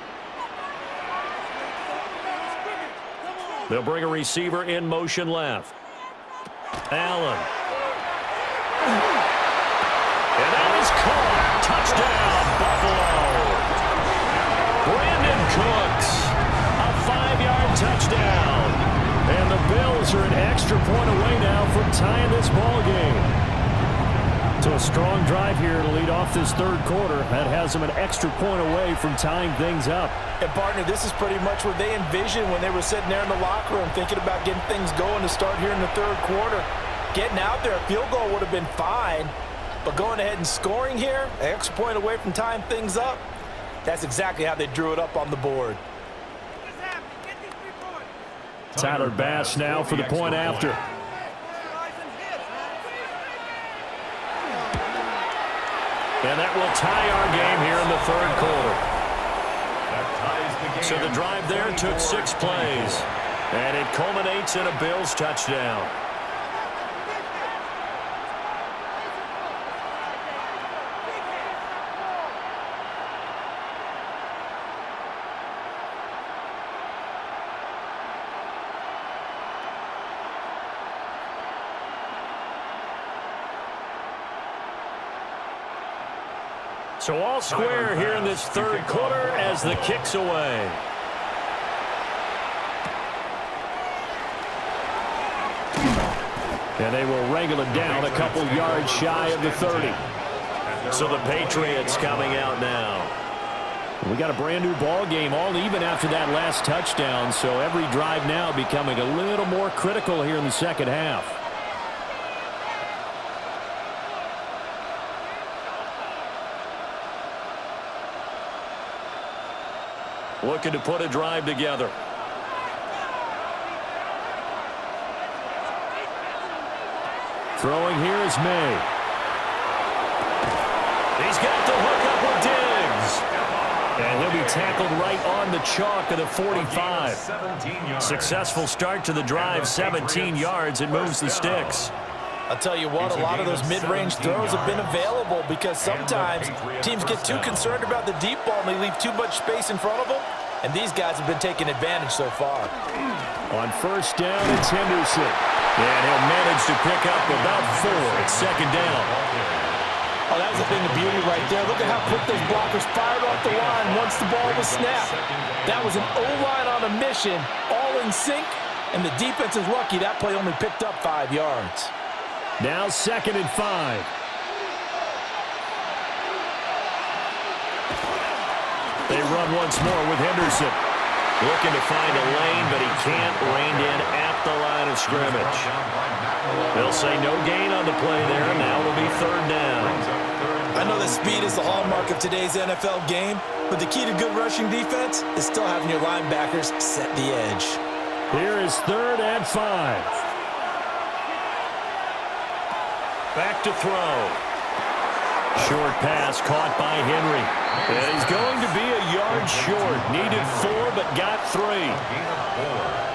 They'll bring a receiver in motion left. Allen. And that is caught. Touchdown, Buffalo. Brandon Cooks. A 5-yard touchdown. And the Bills are an extra point away now from tying this ball game. So a strong drive here to lead off this third quarter. That has them an extra point away from tying things up. And, partner, this is pretty much what they envisioned when they were sitting there in the locker room thinking about getting things going to start here in the third quarter. Getting out there, a field goal would have been fine. But going ahead and scoring here, an extra point away from tying things up, that's exactly how they drew it up on the board. Tyler Bass now for the point after. And that will tie our game here in the third quarter. So the drive there took 6 plays. And it culminates in a Bills touchdown. So all square here in this third quarter as the kick's away. And they will wrangle it down a couple yards shy of the 30. So the Patriots coming out now. We got a brand new ball game, all even after that last touchdown. So every drive now becoming a little more critical here in the second half. Looking to put a drive together. Throwing here is May. He's got the hook up with Diggs. And he'll be tackled right on the chalk of the 45. Successful start to the drive, 17 yards. It moves the sticks. I'll tell you what, a lot of those mid-range throws have been available because sometimes teams get too concerned about the deep ball and they leave too much space in front of them, and these guys have been taking advantage so far. On first down, it's Henderson. And he'll manage to pick up about 4 at second down. Oh, that was a thing of beauty right there. Look at how quick those blockers fired off the line once the ball was snapped. That was an O-line on a mission, all in sync, and the defense is lucky that play only picked up 5 yards. Now 2nd and 5. They run once more with Henderson. Looking to find a lane, but he can't rein in at the line of scrimmage. They'll say no gain on the play there. Now it'll be 3rd down. I know that speed is the hallmark of today's NFL game, but the key to good rushing defense is still having your linebackers set the edge. Here is 3rd and 5. Back to throw. Short pass caught by Henry. And he's going to be a yard short. Needed 4, but got 3.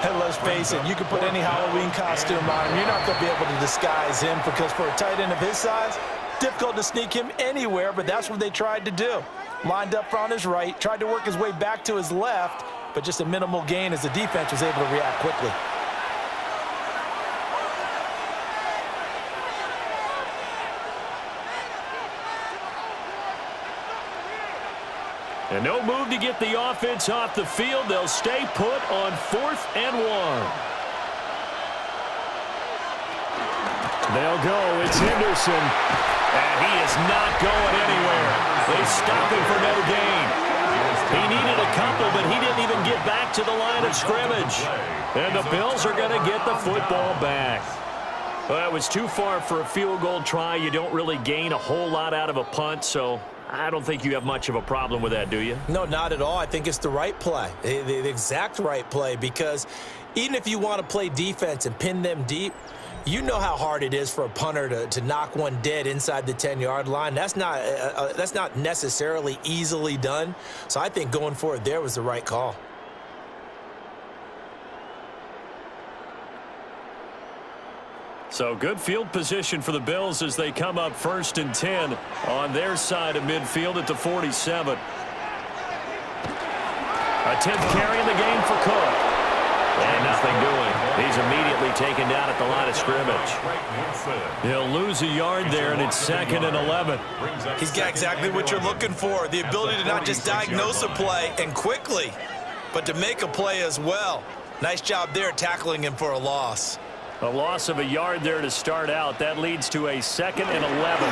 And let's face it, you can put any Halloween costume on him. You're not going to be able to disguise him because for a tight end of his size, difficult to sneak him anywhere, but that's what they tried to do. Lined up on his right, tried to work his way back to his left, but just a minimal gain as the defense was able to react quickly. And no move to get the offense off the field. They'll stay put on 4th and 1. They'll go. It's Henderson. And he is not going anywhere. They stop him for no gain. He needed a couple, but he didn't even get back to the line of scrimmage. And the Bills are going to get the football back. Well, it was too far for a field goal try. You don't really gain a whole lot out of a punt, so I don't think you have much of a problem with that, do you? No, not at all. I think it's the right play, the exact right play, because even if you want to play defense and pin them deep, you know how hard it is for a punter to knock one dead inside the 10-yard line. That's not necessarily easily done. So I think going for it there was the right call. So good field position for the Bills as they come up 1st and 10 on their side of midfield at the 47. A 10th carry in the game for Cook. And nothing doing. He's immediately taken down at the line of scrimmage. He'll lose a yard there, and it's 2nd and 11. He's got exactly what you're looking for, the ability to not just diagnose a play and quickly, but to make a play as well. Nice job there tackling him for a loss. A loss of a yard there to start out. That leads to a 2nd and 11.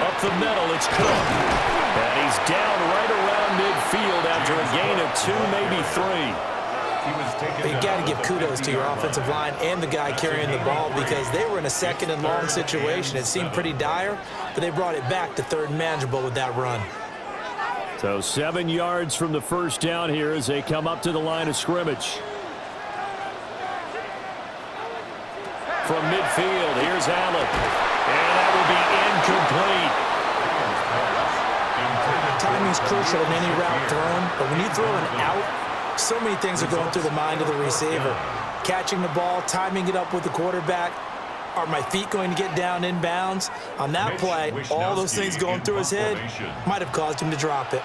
Up the middle, it's Cook. And he's down right around midfield after a gain of 2, maybe 3. You got to give kudos to your offensive line and the guy carrying the ball because they were in a 2nd and long situation. It seemed pretty dire, but they brought it back to 3rd and manageable with that run. So 7 yards from the first down here as they come up to the line of scrimmage. From midfield, here's Allen. And that will be incomplete. Timing's crucial in any route thrown, but when you throw an out, so many things are going through the mind of the receiver. Catching the ball, timing it up with the quarterback. Are my feet going to get down in bounds? On that play, all those things going through his head might have caused him to drop it.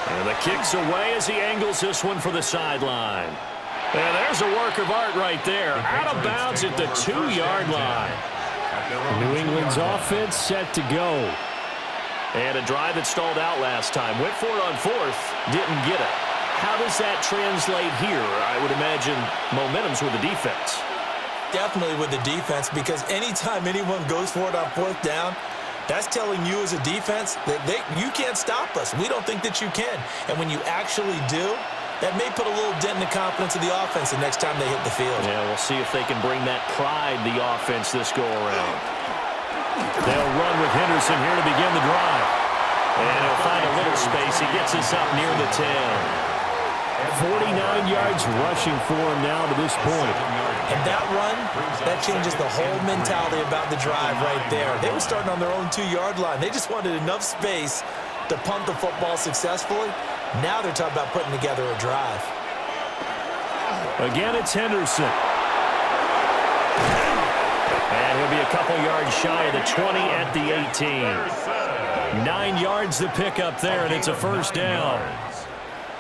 And the kick's away as he angles this one for the sideline. And there's a work of art right there. Out of bounds at the 2-yard line. New England's offense set to go. And a drive that stalled out last time. Went for it on 4th. Didn't get it. How does that translate here? I would imagine momentum's with the defense. Definitely with the defense, because anytime anyone goes for it on 4th down, that's telling you as a defense that you can't stop us. We don't think that you can. And when you actually do, that may put a little dent in the confidence of the offense the next time they hit the field. Yeah, we'll see if they can bring that pride the offense this go-around. They'll run with Henderson here to begin the drive. And he'll find a little space. He gets us up near the 10. 49 yards rushing for him now to this point. And that run, that changes the whole mentality about the drive right there. They were starting on their own 2-yard line. They just wanted enough space to punt the football successfully. Now they're talking about putting together a drive. Again, it's Henderson. And he'll be a couple yards shy of the 20 at the 18. 9 yards to pick up there, and it's a first down.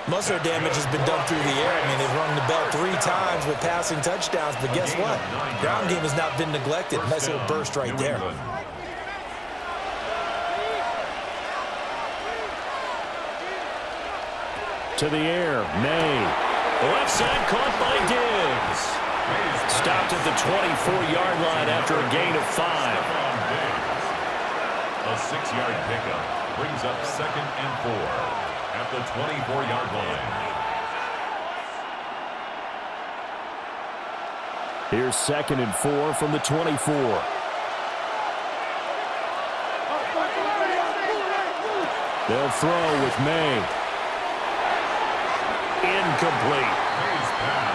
Most of their damage has been done through the air. I mean, they've rung the bell 3 times with passing touchdowns, but guess what? Ground game has not been neglected. Nice little burst right there. To the air, May. Left side caught by Diggs. Stopped at the 24-yard line after a gain of 5. A 6-yard pickup brings up 2nd and 4 at the 24-yard line. Here's 2nd and 4 from the 24. They'll throw with May. Incomplete.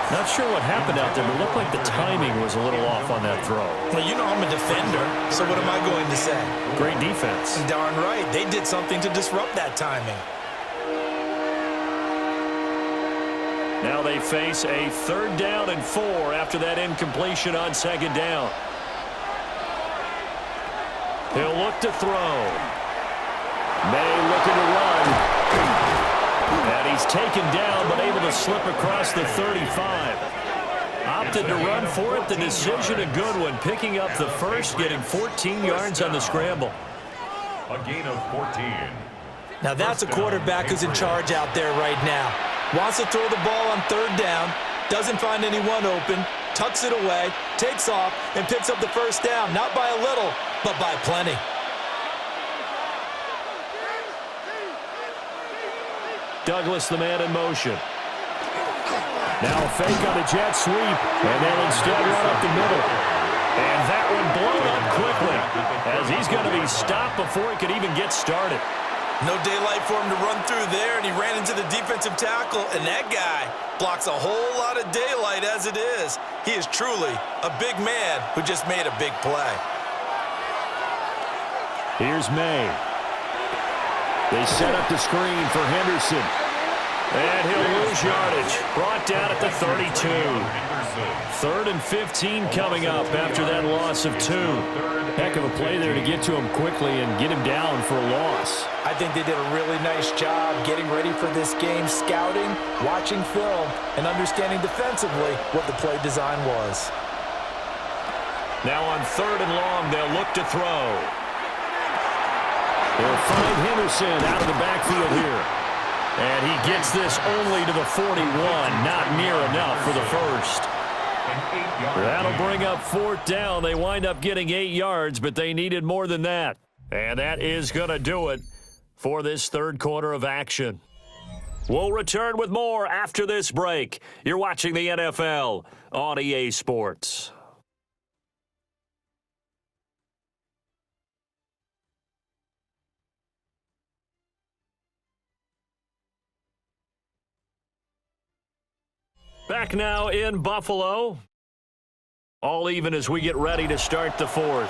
Not sure what happened out there, but it looked like the timing was a little off on that throw. Well, you know I'm a defender, so what am I going to say? Great defense. Darn right. They did something to disrupt that timing. Now they face a 3rd down and 4 after that incompletion on 2nd down. He'll look to throw. May looking to run. And he's taken down, but able to slip across the 35. Opted to run for it. The decision a good one. Picking up the first, getting 14 yards on the scramble. A gain of 14. Now that's a quarterback who's in charge out there right now. Wants to throw the ball on 3rd down, doesn't find anyone open, tucks it away, takes off, and picks up the first down. Not by a little, but by plenty. Douglas, the man in motion. Now a fake on a jet sweep, and they'll instead run up the middle. And that one blown up quickly, as he's going to be stopped before he could even get started. No daylight for him to run through there, and he ran into the defensive tackle, and that guy blocks a whole lot of daylight as it is. He is truly a big man who just made a big play. Here's May. They set up the screen for Henderson. And he'll lose yardage. Brought down at the 32. 3rd and 15 coming up after that loss of 2. Heck of a play there to get to him quickly and get him down for a loss. I think they did a really nice job getting ready for this game, scouting, watching film, and understanding defensively what the play design was. Now on 3rd and long, they'll look to throw. They'll find Henderson out of the backfield here. And he gets this only to the 41, not near enough for the first. That'll bring up 4th down. They wind up getting 8 yards, but they needed more than that. And that is going to do it for this 3rd quarter of action. We'll return with more after this break. You're watching the NFL on EA Sports. Back now in Buffalo. All even as we get ready to start the 4th.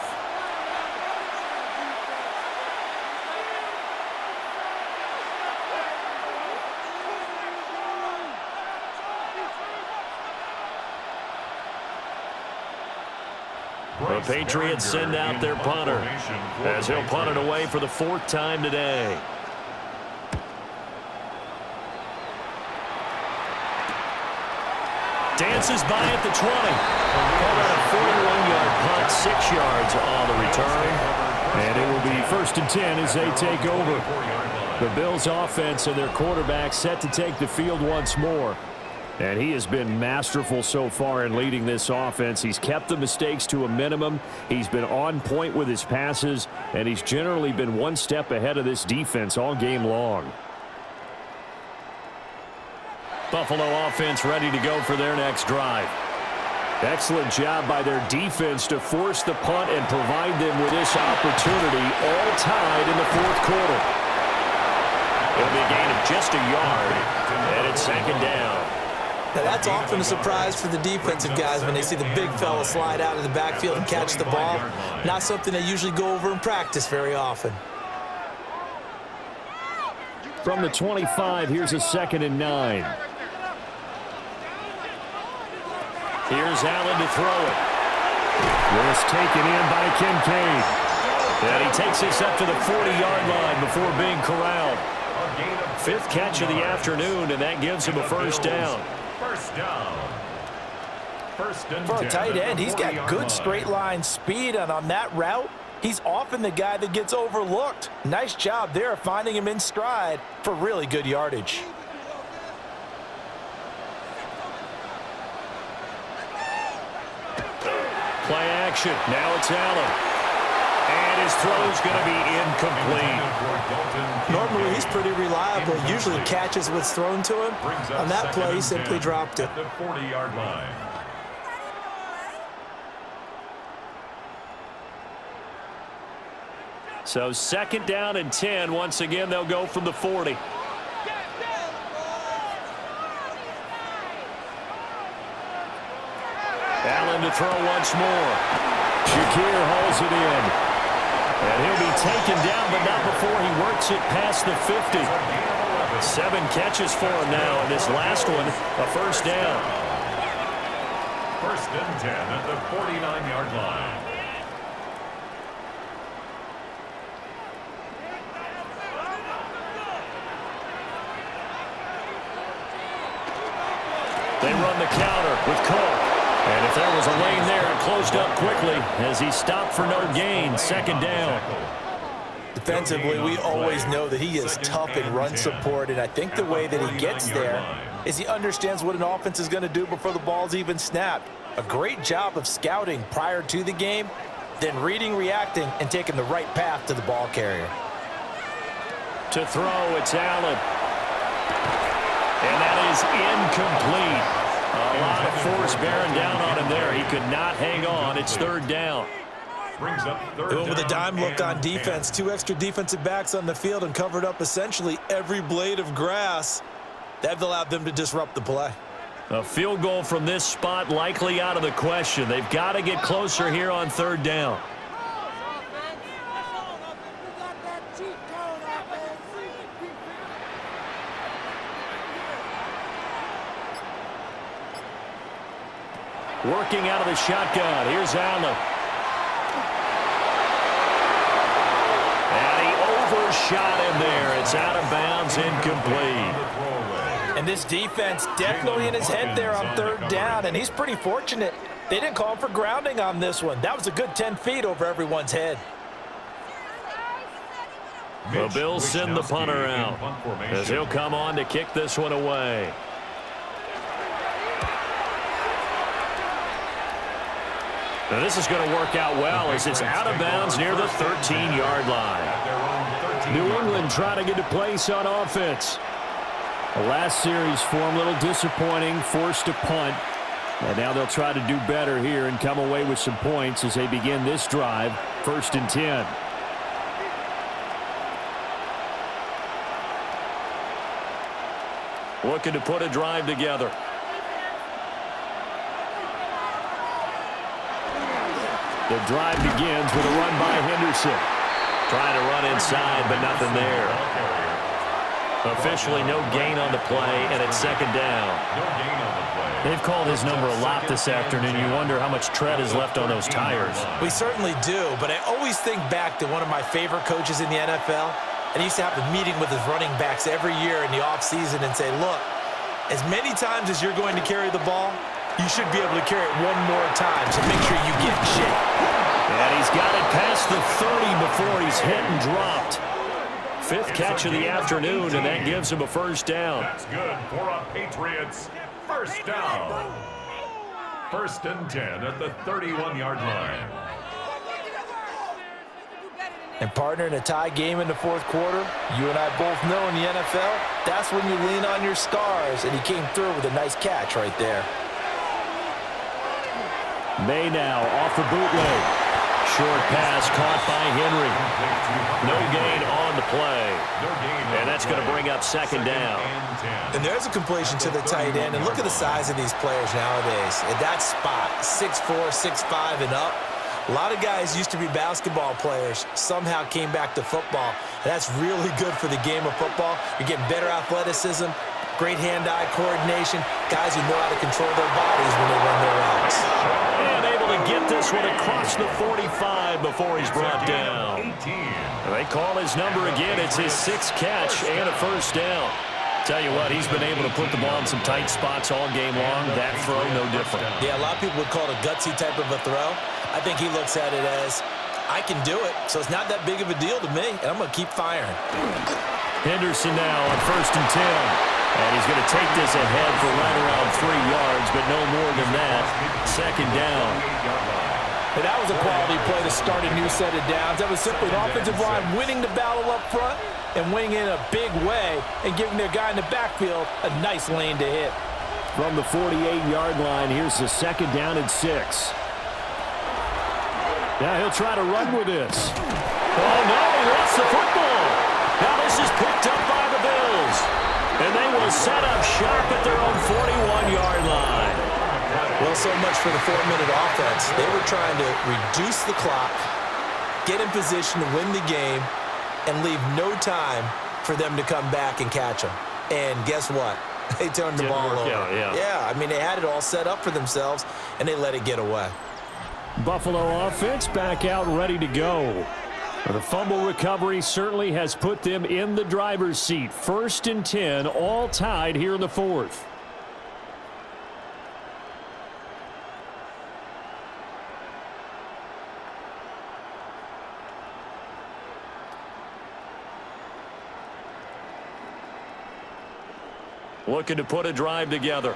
The Patriots send out their punter as he'll punt it away for the 4th time today. Dances by at the 20. About a 41-yard punt, 6 yards on the return. And it will be 1st and 10 as they take over. The Bills' offense and their quarterback set to take the field once more. And he has been masterful so far in leading this offense. He's kept the mistakes to a minimum. He's been on point with his passes, and he's generally been one step ahead of this defense all game long. Buffalo offense ready to go for their next drive. Excellent job by their defense to force the punt and provide them with this opportunity, all tied in the 4th quarter. It'll be a gain of just a yard, and it's 2nd down. Now that's often a surprise for the defensive guys when they see the big fella slide out of the backfield and catch the ball. Not something they usually go over in practice very often. From the 25, here's a 2nd and 9. Here's Allen to throw it. This taken in by Kincaid. And he takes this up to the 40-yard line before being corralled. 5th catch of the afternoon, and that gives him a 1st down. For a tight end, he's got good straight line speed, and on that route, he's often the guy that gets overlooked. Nice job there of finding him in stride for really good yardage. Play action. Now it's Allen. And his throw's going to be incomplete. Normally, he's pretty reliable. Usually catches what's thrown to him. On that play, he simply dropped it. The 40-yard line. So 2nd down and 10. Once again, they'll go from the 40. Allen to throw once more. Shakir hauls it in. And he'll be taken down, but not before he works it past the 50. 7 catches for him now, and this last one, a 1st down. 1st and 10 at the 49-yard line. They run the counter with Cook. And if there was a lane there, it closed up quickly as he stopped for no gain. 2nd down. Defensively, we always know that he is tough in run support, and I think the way that he gets there is he understands what an offense is going to do before the ball's even snapped. A great job of scouting prior to the game, then reading, reacting, and taking the right path to the ball carrier. To throw, it's Allen. And that is incomplete. A lot of force bearing down on him there. He could not hang on. It's 3rd down. Brings up 3rd Doing with a down dime look on and defense. 2 extra defensive backs on the field and covered up essentially every blade of grass. That allowed them to disrupt the play. A field goal from this spot likely out of the question. They've got to get closer here on 3rd down. Working out of the shotgun. Here's Allen. And he overshot him there. It's out of bounds, incomplete. And this defense definitely in his head there on third down, and he's pretty fortunate. They didn't call him for grounding on this one. That was a good 10 feet over everyone's head. The Bills send the punter out as he'll come on to kick this one away. Now this is going to work out well as it's out of bounds near the 13-yard line. New England trying to get a place on offense. The last series for him, a little disappointing, forced a punt. And now they'll try to do better here and come away with some points as they begin this drive, 1st and 10. Looking to put a drive together. The drive begins with a run by Henderson. Trying to run inside, but nothing there. Officially no gain on the play, and it's 2nd down. They've called his number a lot this afternoon. You wonder how much tread is left on those tires. We certainly do, but I always think back to one of my favorite coaches in the NFL, and he used to have a meeting with his running backs every year in the offseason and say, look, as many times as you're going to carry the ball, you should be able to carry it one more time, so make sure you get in shape. And he's got it past the 30 before he's hit and dropped. 5th catch of the afternoon, and that gives him a 1st down. That's good for a Patriots 1st down. 1st and 10 at the 31-yard line. And partner, in a tie game in the 4th quarter, you and I both know in the NFL, that's when you lean on your stars, and he came through with a nice catch right there. May now off the bootleg. Short pass caught by Henry. No gain on the play. And that's going to bring up 2nd down. And there's a completion to the tight end. And look at the size of these players nowadays. At that spot, 6'4", 6'5", and up. A lot of guys used to be basketball players, somehow came back to football. And that's really good for the game of football. You're getting better athleticism, great hand-eye coordination, guys who know how to control their bodies when they run their routes. And able to get this one across the 45 before he's brought down. They call his number again. It's his 6th catch and a 1st down. Tell you what, he's been able to put the ball in some tight spots all game long. That throw, no different. Yeah, a lot of people would call it a gutsy type of a throw. I think he looks at it as, I can do it, so it's not that big of a deal to me, and I'm going to keep firing. Henderson now on 1st and 10. And he's going to take this ahead for right around 3 yards, but no more than that. 2nd down. And that was a quality play to start a new set of downs. That was simply an offensive line winning the battle up front and winning in a big way and giving their guy in the backfield a nice lane to hit. From the 48-yard line, here's the 2nd down and 6. Now he'll try to run with this. Oh, no, he lost the football. Now this is picked up by the Bills. And they will set up shop at their own 41-yard line. Well, so much for the 4-minute offense. They were trying to reduce the clock, get in position to win the game, and leave no time for them to come back and catch them. And guess what? They turned the ball over. Yeah, I mean, they had it all set up for themselves, and they let it get away. Buffalo offense back out ready to go. The fumble recovery certainly has put them in the driver's seat. 1st and 10, all tied here in the 4th. Looking to put a drive together.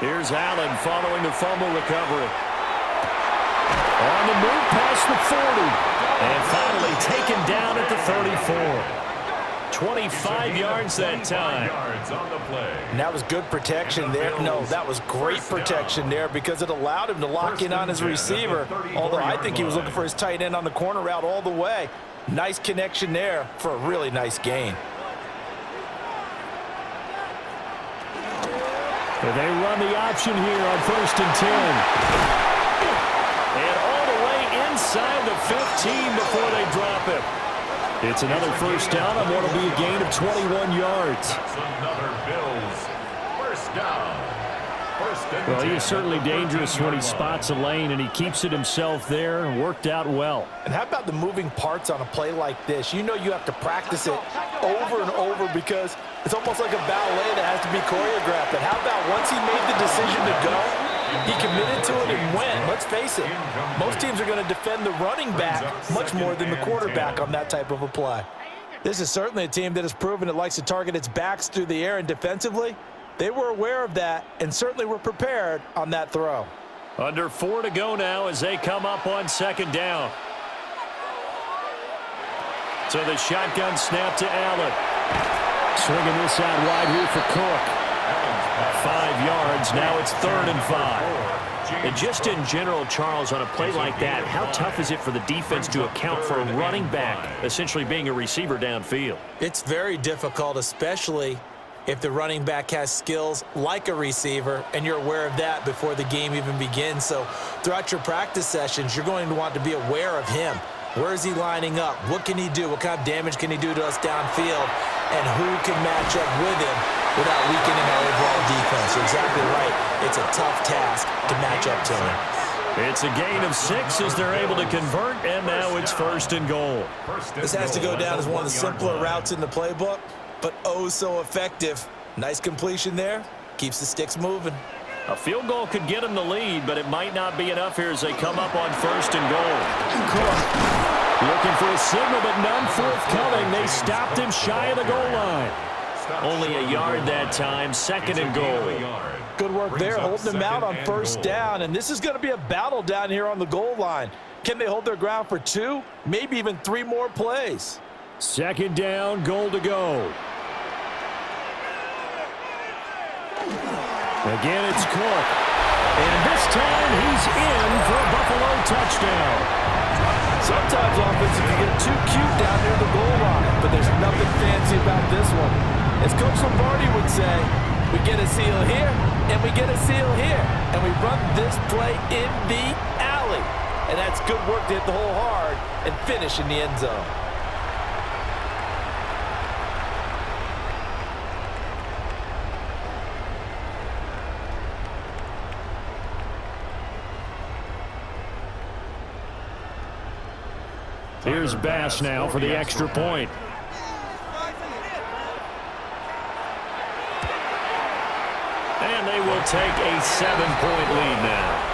Here's Allen following the fumble recovery. On the move past the 40. And finally taken down at the 34. 25 yards that time. And that was good protection there. No, that was great protection there because it allowed him to lock in on his receiver, although I think he was looking for his tight end on the corner route all the way. Nice connection there for a really nice gain. They run the option here on 1st and 10. And all the way inside the 15 before they drop it. It's another first down on what will be a gain of 21 yards. That's another Bills first down. Well, he is certainly dangerous when he spots a lane, and he keeps it himself there. Worked out well. And how about the moving parts on a play like this? You know you have to practice it over and over because it's almost like a ballet that has to be choreographed. But how about once he made the decision to go, he committed to it and went. Let's face it, most teams are going to defend the running back much more than the quarterback on that type of a play. This is certainly a team that has proven it likes to target its backs through the air, and defensively, they were aware of that and certainly were prepared on that throw. Under 4 to go now as they come up on second down. So the shotgun snap to Allen. Swinging this out wide here for Cook. 5 yards. Now it's 3rd and 5. And just in general, Charles, on a play like that, how tough is it for the defense to account for a running back essentially being a receiver downfield? It's very difficult, especially if the running back has skills like a receiver, and you're aware of that before the game even begins. So throughout your practice sessions, you're going to want to be aware of him. Where is he lining up? What can he do? What kind of damage can he do to us downfield? And who can match up with him without weakening our overall defense? You're exactly right. It's a tough task to match up to him. It's a gain of 6 as they're able to convert, and now it's 1st and goal. This has to go down as one of the simpler routes in the playbook, but oh so effective. Nice completion there. Keeps the sticks moving. A field goal could get them the lead, but it might not be enough here as they come up on 1st and goal. Cook looking for a signal, but none forthcoming. They stopped him shy of the goal line. Only a yard that time, 2nd and goal. Good work there, holding him out on 1st down, and this is going to be a battle down here on the goal line. Can they hold their ground for 2, maybe even 3 more plays? 2nd down, goal to go. Again, it's Cook. And this time, he's in for a Buffalo touchdown. Sometimes offenses can get too cute down near the goal line, but there's nothing fancy about this one. As Coach Lombardi would say, we get a seal here, and we get a seal here, and we run this play in the alley. And that's good work to hit the hole hard and finish in the end zone. Here's Bass now for the extra point. And they will take a 7-point lead now.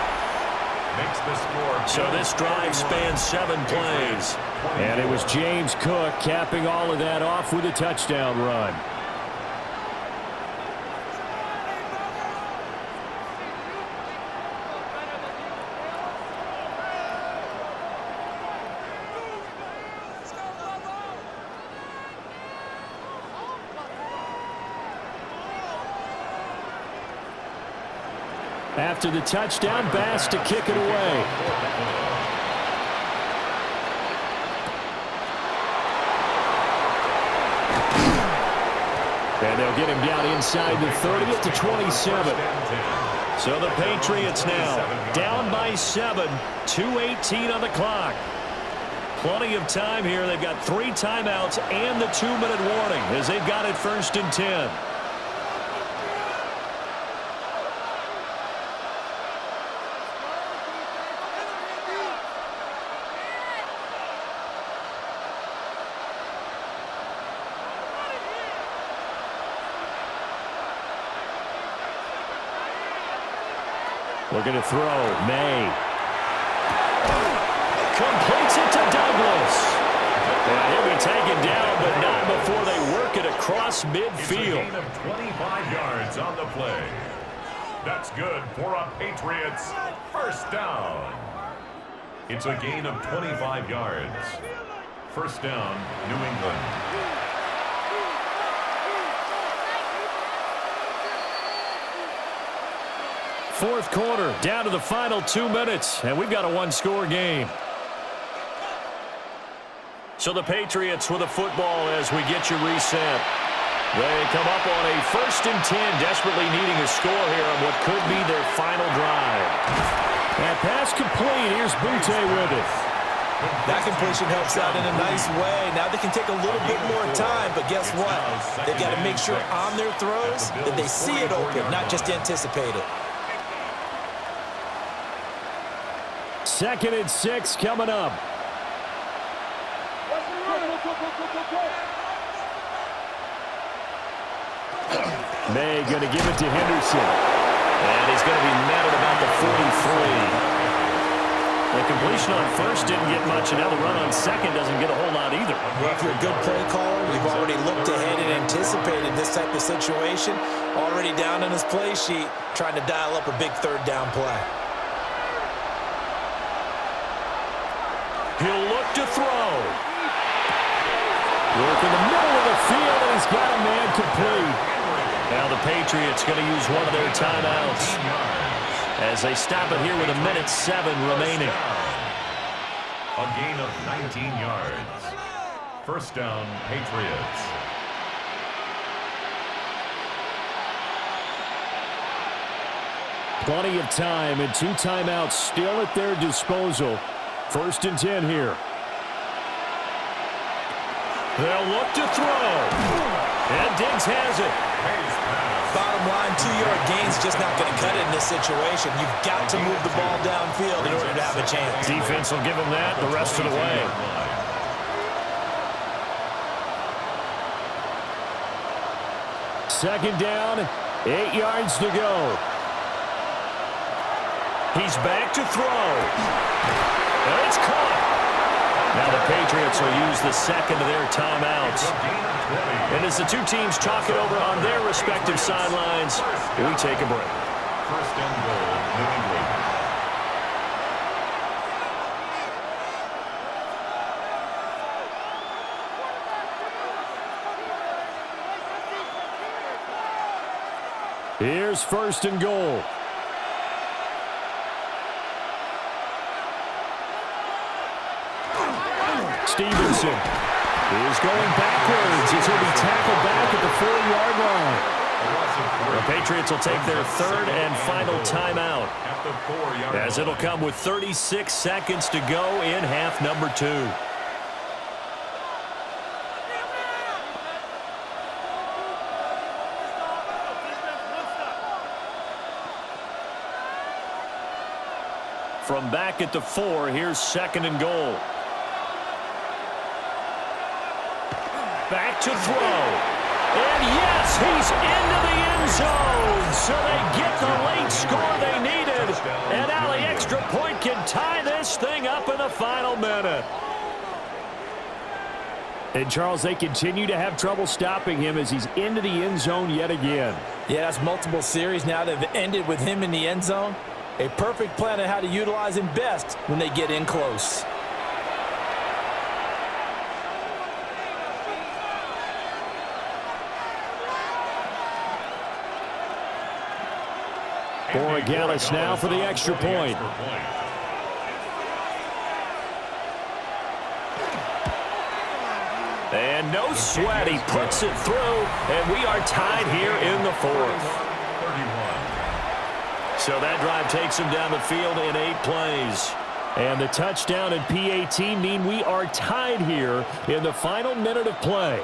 So this drive spans 7 plays. And it was James Cook capping all of that off with a touchdown run. After the touchdown, Bass to kick it away. And they'll get him down inside the 30 at the 27. So the Patriots now down by 7, 2:18 on the clock. Plenty of time here. They've got 3 timeouts and the 2-minute warning as they've got it 1st and 10. Looking to throw. May. Completes it to Douglas. And he'll be taken down, but not before they work it across midfield. It's a gain of 25 yards on the play. That's good for a Patriots first down. It's a gain of 25 yards. First down, New England. Fourth quarter, down to the final 2 minutes, and we've got a 1-score game. So the Patriots with a football as we get you reset. They come up on a 1st and 10, desperately needing a score here on what could be their final drive. And pass complete. Here's Butte with it. That completion helps out in a nice way. Now they can take a little bit more time, but guess what? They've got to make sure on their throws that they see it open, not just anticipate it. 2nd and 6 coming up. May going to give it to Henderson. And he's going to be met at about the 43. The completion on first didn't get much, and now the run on second doesn't get a whole lot either. Well, if you're a good play caller, you've already looked ahead and anticipated this type of situation. Already down on his play sheet, trying to dial up a big 3rd down play. He'll look to throw. Work in the middle of the field, and he's got a man complete. Now the Patriots going to use one of their timeouts as they stop it here with 1:07 remaining. A gain of 19 yards. 1st down, Patriots. Plenty of time and 2 timeouts still at their disposal. 1st and 10 here. They'll look to throw. And Diggs has it. Bottom line, 2-yard gain's just not going to cut it in this situation. You've got to move the ball downfield in order to have a chance. Defense will give him that the rest of the way. Second down, 8 yards to go. He's back to throw. And it's caught. Now the Patriots will use the 2nd of their timeouts. And as the two teams talk it over on their respective sidelines, we take a break. 1st and goal, New England. Here's 1st and goal. Stevenson is going backwards as he'll be tackled back at the 4-yard line. The Patriots will take their 3rd and final timeout, as it'll come with 36 seconds to go in half number 2. From back at the 4, here's 2nd and goal. Back to throw. And yes, he's into the end zone. So they get the late score they needed. And now the extra point can tie this thing up in the final minute. And, Charles, they continue to have trouble stopping him as he's into the end zone yet again. Yeah, that's multiple series now that have ended with him in the end zone. A perfect plan on how to utilize him best when they get in close. Borregales now for the extra point. And no sweat, he puts it through, and we are tied here in the 4th. So that drive takes him down the field in 8 plays. And the touchdown and PAT mean we are tied here in the final minute of play.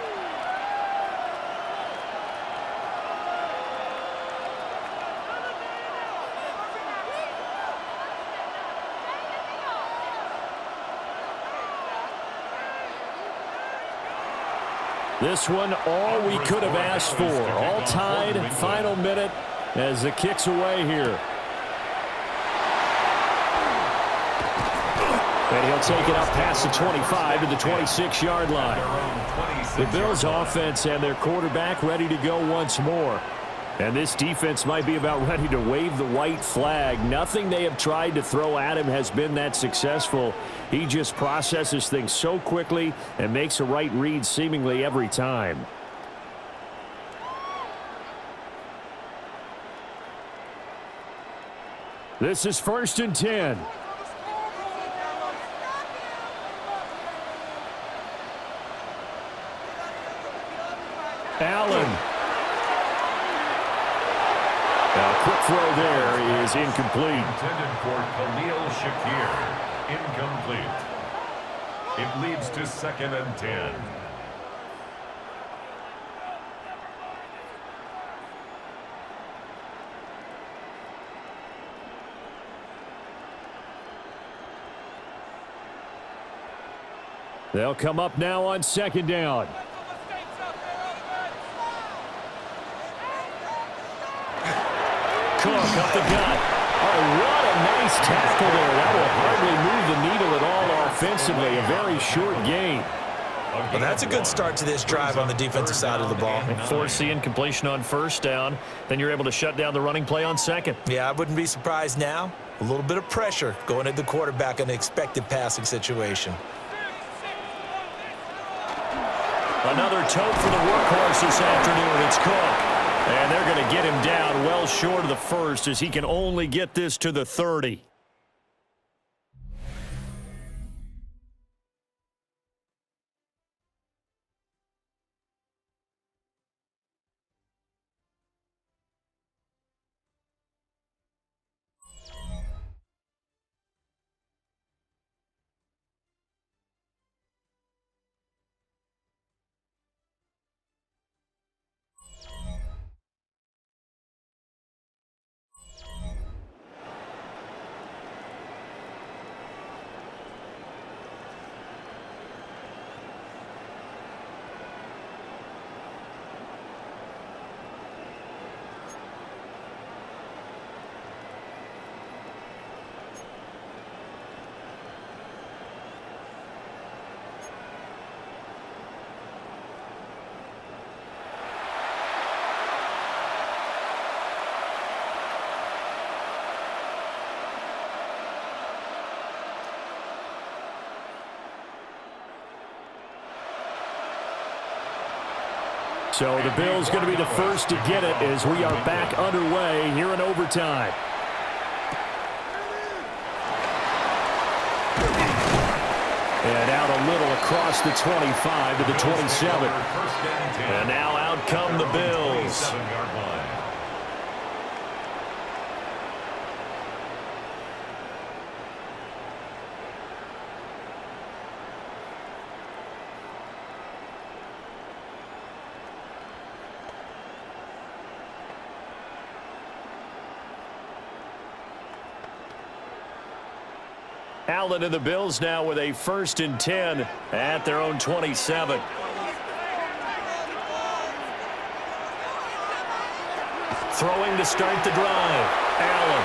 This one, all we could have asked for. All tied, final minute as the kick's away here. And he'll take it up past the 25 to the 26-yard line. The Bills' offense and their quarterback ready to go once more. And this defense might be about ready to wave the white flag. Nothing they have tried to throw at him has been that successful. He just processes things so quickly and makes a right read seemingly every time. This is 1st and 10. Allen. Now, a quick throw there is incomplete. Intended for Khalil Shakir. Incomplete. It leads to 2nd and 10. They'll come up now on 2nd down. Cook up the gut. Oh, what a nice tackle there. That will hardly move the needle at all offensively. A very short gain. Well, that's a good start to this drive on the defensive side of the ball. Forcing completion on 1st down. Then you're able to shut down the running play on 2nd. Yeah, I wouldn't be surprised now. A little bit of pressure going at the quarterback in an expected passing situation. Another tote for the workhorse this afternoon. It's Cook. And they're going to get him down well short of the 1st as he can only get this to the 30. So the Bills going to be the first to get it as we are back underway here in overtime. And out a little across the 25 to the 27. And now out come the Bills. Allen and the Bills now with a 1st and 10 at their own 27. Throwing to start the drive. Allen.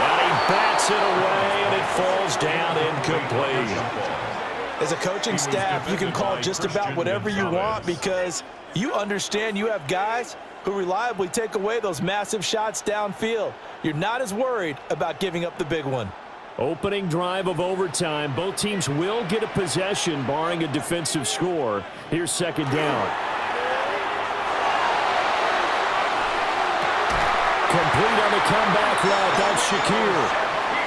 And he bats it away, and it falls down incomplete. As a coaching staff, you can call just about whatever you want because you understand you have guys who reliably take away those massive shots downfield. You're not as worried about giving up the big one. Opening drive of overtime. Both teams will get a possession, barring a defensive score. Here's 2nd down. Complete on the comeback route. That's Shakir.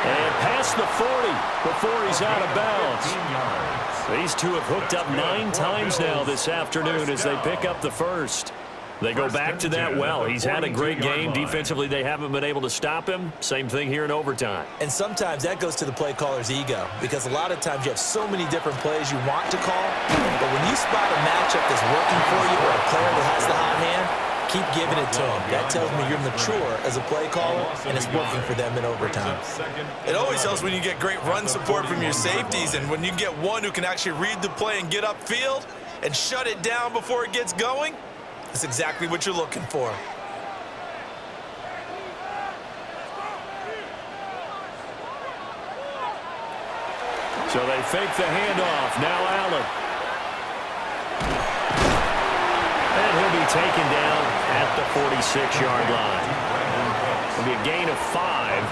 And past the 40 before he's out of bounds. These two have hooked up 9 times now this afternoon as they pick up the 1st. They go back to that well. He's had a great game. Defensively, they haven't been able to stop him. Same thing here in overtime. And sometimes that goes to the play caller's ego because a lot of times you have so many different plays you want to call, but when you spot a matchup that's working for you or a player that has the hot hand, keep giving it to him. That tells me you're mature as a play caller, and it's working for them in overtime. It always helps when you get great run support from your safeties, and when you get one who can actually read the play and get upfield and shut it down before it gets going. That's exactly what you're looking for. So they fake the handoff. Now Allen. And he'll be taken down at the 46-yard line. It'll be a gain of 5.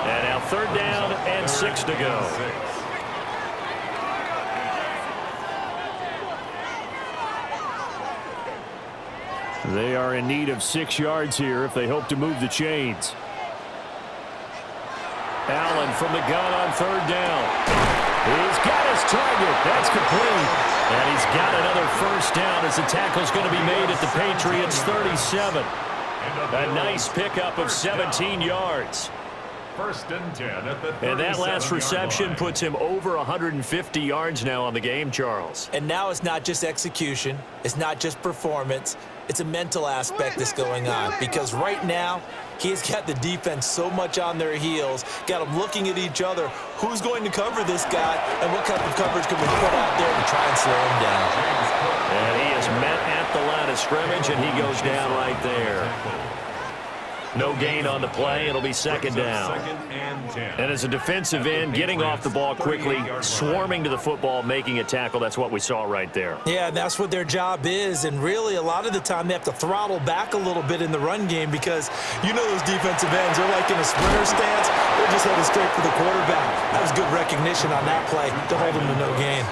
And now 3rd down and 6 to go. They are in need of 6 yards here if they hope to move the chains. Allen from the gun on 3rd down. He's got his target. That's complete. And he's got another 1st down as the tackle's going to be made at the Patriots 37. A nice pickup of 17 yards. first and 10 at the 37-yard And that last reception line. puts him over 150 yards now on the game, Charles. And now it's not just execution. It's not just performance. It's a mental aspect that's going on because right now he's got the defense so much on their heels, got them looking at each other. Who's going to cover this guy and what type of coverage can we put out there to try and slow him down? And he is met at the line of scrimmage, and he goes down right there. No gain on the play. It'll be second down. Second and 10. And as a defensive end, getting off the ball quickly, swarming to the football, making a tackle, that's what we saw right there. Yeah, that's what their job is, and really a lot of the time they have to throttle back a little bit in the run game because you know those defensive ends, they're like in a sprinter stance. They're just headed straight for the quarterback. That was good recognition on that play to hold him to no gain.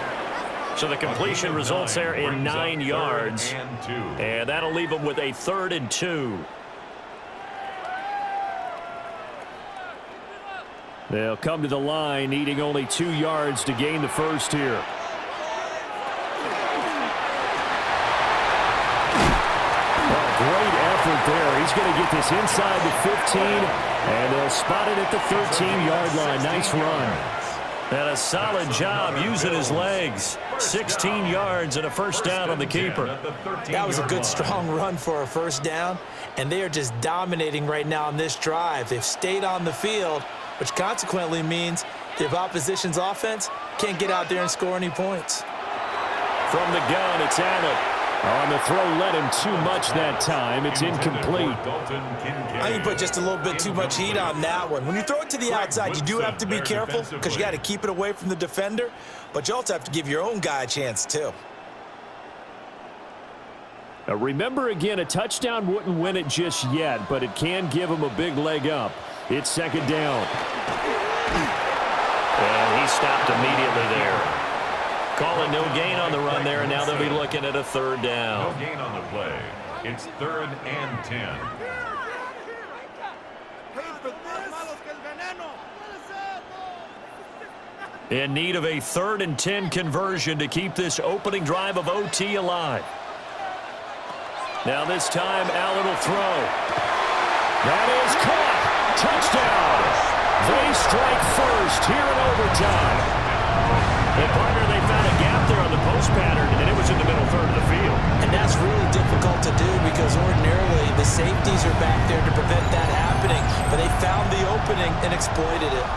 So the completion results there in 9 yards, and that'll leave them with a 3rd and 2. They'll come to the line, needing only 2 yards to gain the first here. Oh, great effort there. He's going to get this inside the 15, and they'll spot it at the 13-yard line. Nice run. And a solid job using his legs. 16 yards and a first down on the keeper. That was a good, strong run for a first down, and they are just dominating right now on this drive. They've stayed on the field, which consequently means the opposition's offense can't get out there and score any points. From the gun, it's Allen. On the throw, led him too much that time. It's incomplete. I think you put just a little bit too much heat on that one. When you throw it to the outside, you do have to be careful because you got to keep it away from the defender, but you also have to give your own guy a chance too. Now remember again, a touchdown wouldn't win it just yet, but it can give him a big leg up. It's second down. And he stopped immediately there. Calling no gain on the run there, and now they'll be looking at a 3rd down. No gain on the play. It's 3rd and 10. In need of a 3rd and 10 conversion to keep this opening drive of OT alive. Now this time, Allen will throw. That is caught. Touchdown. They strike first here in overtime. And partner, they found a gap there on the post pattern, and it was in the middle third of the field. And that's really difficult to do because ordinarily the safeties are back there to prevent that happening, but they found the opening and exploited it.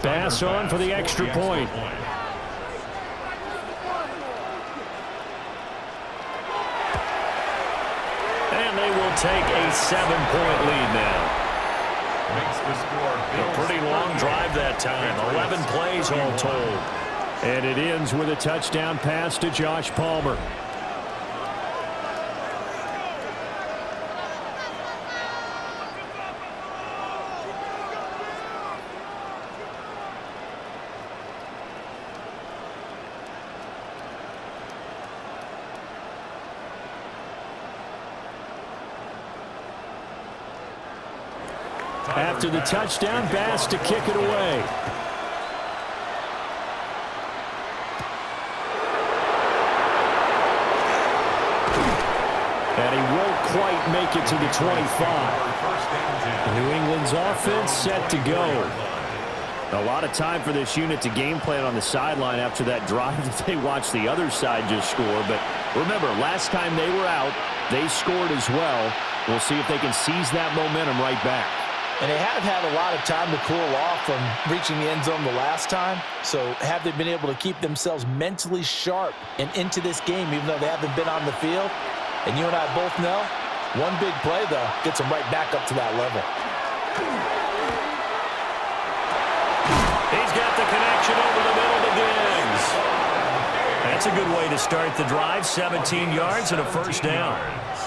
Pass on for the extra point. And they will take a 7-point lead now. Makes the score. A pretty long drive that time. 11 plays all told. And it ends with a touchdown pass to Josh Palmer. After the touchdown, Bass to kick it away. And he won't quite make it to the 25. New England's offense set to go. A lot of time for this unit to game plan on the sideline after that drive that they watched the other side just score. But remember, last time they were out, they scored as well. We'll see if they can seize that momentum right back. And they have had a lot of time to cool off from reaching the end zone the last time. So have they been able to keep themselves mentally sharp and into this game, even though they haven't been on the field? And you and I both know, one big play, though, gets them right back up to that level. He's got the connection over the middle to Diggs. That's a good way to start the drive. 17 yards and a first down.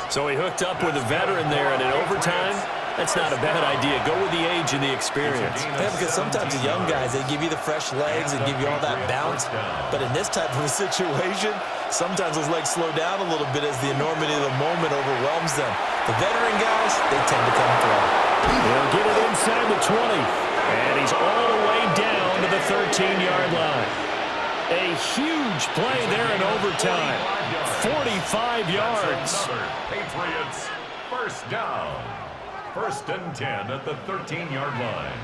So he hooked up with a veteran there, and in overtime, that's not a bad idea. Go with the age and the experience. Yeah, because sometimes the young guys, they give you the fresh legs and give you all that bounce. But in this type of a situation, sometimes those legs slow down a little bit as the enormity of the moment overwhelms them. The veteran guys, they tend to come through. They'll get it inside the 20. And he's all the way down to the 13-yard line. A huge play there in overtime. 45 yards. Patriots, first down. 1st and 10 at the 13-yard line.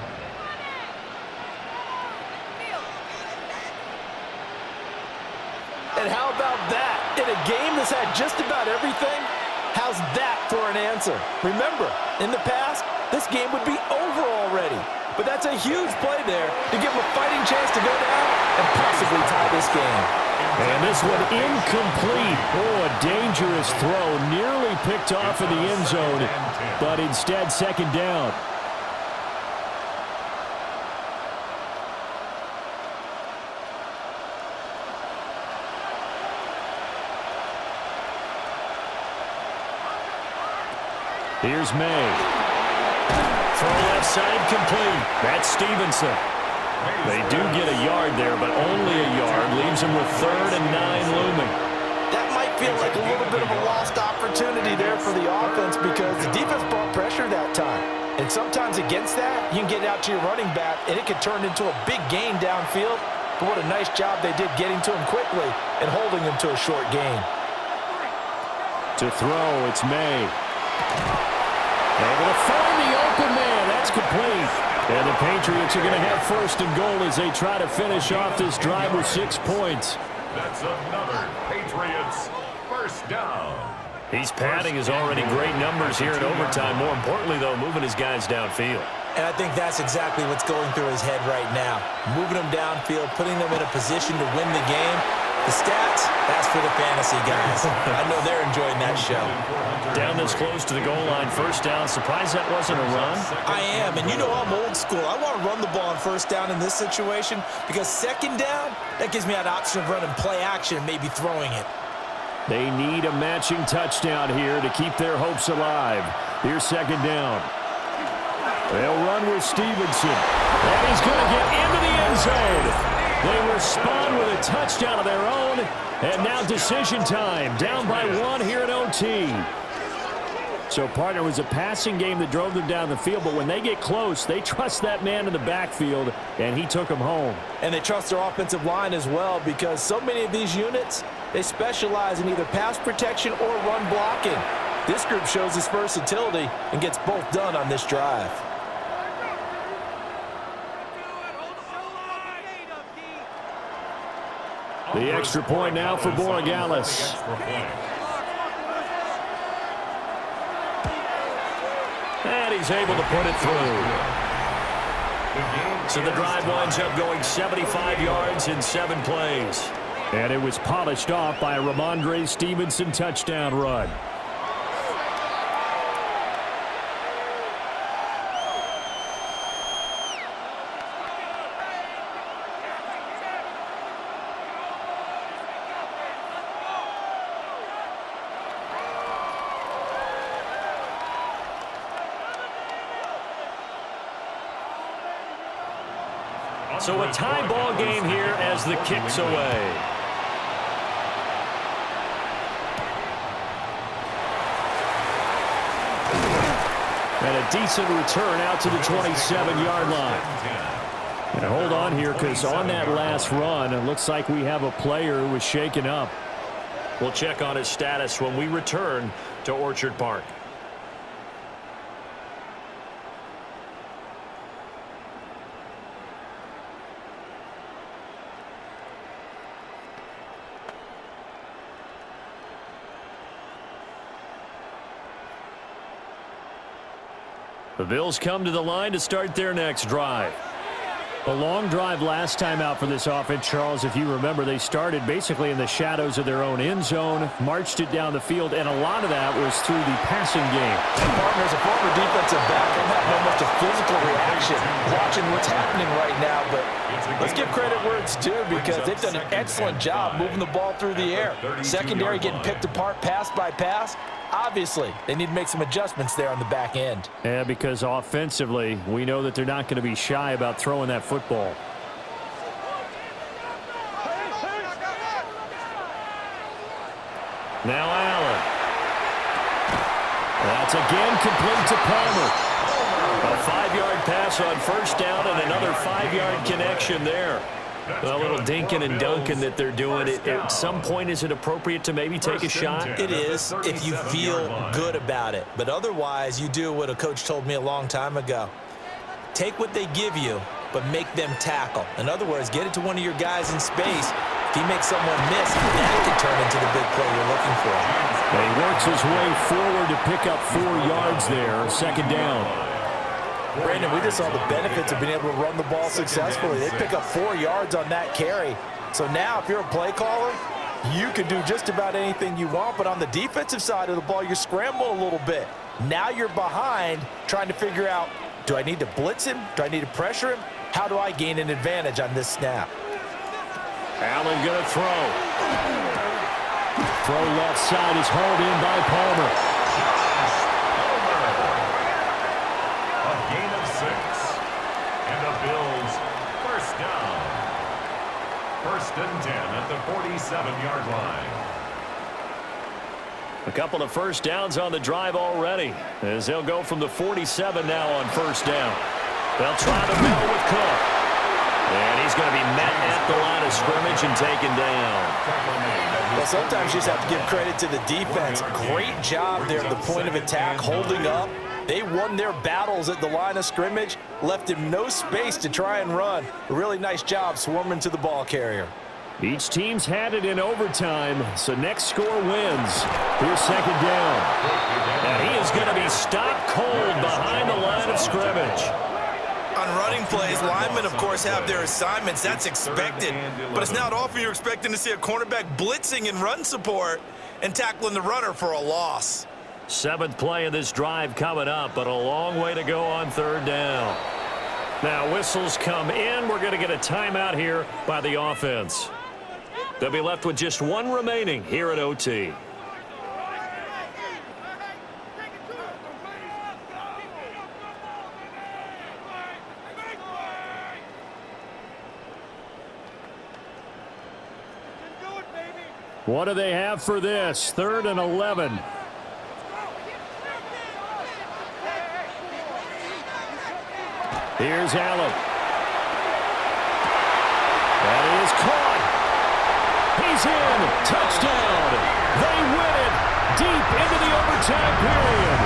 And how about that? In a game that's had just about everything, how's that for an answer? Remember, in the past, this game would be over already. But that's a huge play there to give them a fighting chance to go down and possibly tie this game. And this one incomplete. Oh, a dangerous throw. Nearly picked off in the end zone, but instead 2nd down. Here's May. Throw left side complete. That's Stevenson. They do get a yard there, but only a yard. Leaves them with 3rd and 9 looming. That might feel like a little bit of a lost opportunity there for the offense because the defense brought pressure that time. And sometimes against that, you can get it out to your running back, and it could turn into a big gain downfield. But what a nice job they did getting to him quickly and holding him to a short gain. To throw, it's May. Able to find the open man. That's complete. And the Patriots are going to have 1st and goal as they try to finish off this drive with 6 points. That's another Patriots first down. He's padding his already great numbers here in overtime. More importantly, though, moving his guys downfield. And I think that's exactly what's going through his head right now. Moving them downfield, putting them in a position to win the game. The stats, that's for the fantasy guys. I know they're enjoying that show. Down this close to the goal line, 1st down. Surprised that wasn't a run? I am, and you know I'm old school. I want to run the ball on 1st down in this situation because 2nd down, that gives me an option of running play action and maybe throwing it. They need a matching touchdown here to keep their hopes alive. Here's 2nd down. They'll run with Stevenson. And he's going to get into the end zone. They respond with a touchdown of their own. And now decision time. Down by 1 here at OT. So, partner, it was a passing game that drove them down the field. But when they get close, they trust that man in the backfield. And he took them home. And they trust their offensive line as well because so many of these units, they specialize in either pass protection or run blocking. This group shows its versatility and gets both done on this drive. The extra point now for Borregales. And he's able to put it through. So the drive winds up going 75 yards in 7 plays. And it was polished off by a Ramondre Stevenson touchdown run. So a tie ball game here as the kick's away. And a decent return out to the 27-yard line. And hold on here because on that last run, it looks like we have a player who was shaken up. We'll check on his status when we return to Orchard Park. The Bills come to the line to start their next drive. A long drive last time out for this offense, Charles. If you remember, they started basically in the shadows of their own end zone, marched it down the field, and a lot of that was through the passing game. And partners, a former defensive back, I'm having almost a physical reaction watching what's happening right now, but let's give credit where it's due because they've done an excellent job moving the ball through the air. Secondary getting picked apart pass by pass. Obviously, they need to make some adjustments there on the back end. Yeah, because offensively, we know that they're not going to be shy about throwing that football. Now Allen. That's again complete to Palmer. A 5-yard pass on first down and another 5-yard connection there. A little dinking and dunking that they're doing. At some point, is it appropriate to maybe take a shot? It is if you feel good about it. But otherwise, you do what a coach told me a long time ago. Take what they give you, but make them tackle. In other words, get it to one of your guys in space. If he makes someone miss, that could turn into the big play you're looking for. And he works his way forward to pick up 4 yards there. Second down. Brandon, we just saw the benefits of being able to run the ball successfully. They pick up 4 yards on that carry. So now if you're a play caller, you can do just about anything you want. But on the defensive side of the ball, you scramble a little bit. Now you're behind trying to figure out, do I need to blitz him? Do I need to pressure him? How do I gain an advantage on this snap? Allen going to throw. Throw left side is hauled in by Palmer. A gain of 6. And the Bills first down. 1st and 10 at the 47-yard line. A couple of first downs on the drive already, as they'll go from the 47 now on first down. They'll try the middle with Cook. And he's going to be met at the line of scrimmage and taken down. Well, sometimes you just have to give credit to the defense. Great job there at the point of attack, holding up. They won their battles at the line of scrimmage, left him no space to try and run. A really nice job swarming to the ball carrier. Each team's had it in overtime, so next score wins. Here's second down. And he is going to be stopped cold behind the line of scrimmage. On running plays, linemen, of course, have their assignments. That's expected. But it's not often you're expecting to see a cornerback blitzing in run support and tackling the runner for a loss. 7th play of this drive coming up, but a long way to go on third down. Now whistles come in. We're going to get a timeout here by the offense. They'll be left with just 1 remaining here at OT. What do they have for this? 3rd and 11. Here's Allen. That is caught. He's in. Touchdown. They win it deep into the overtime period.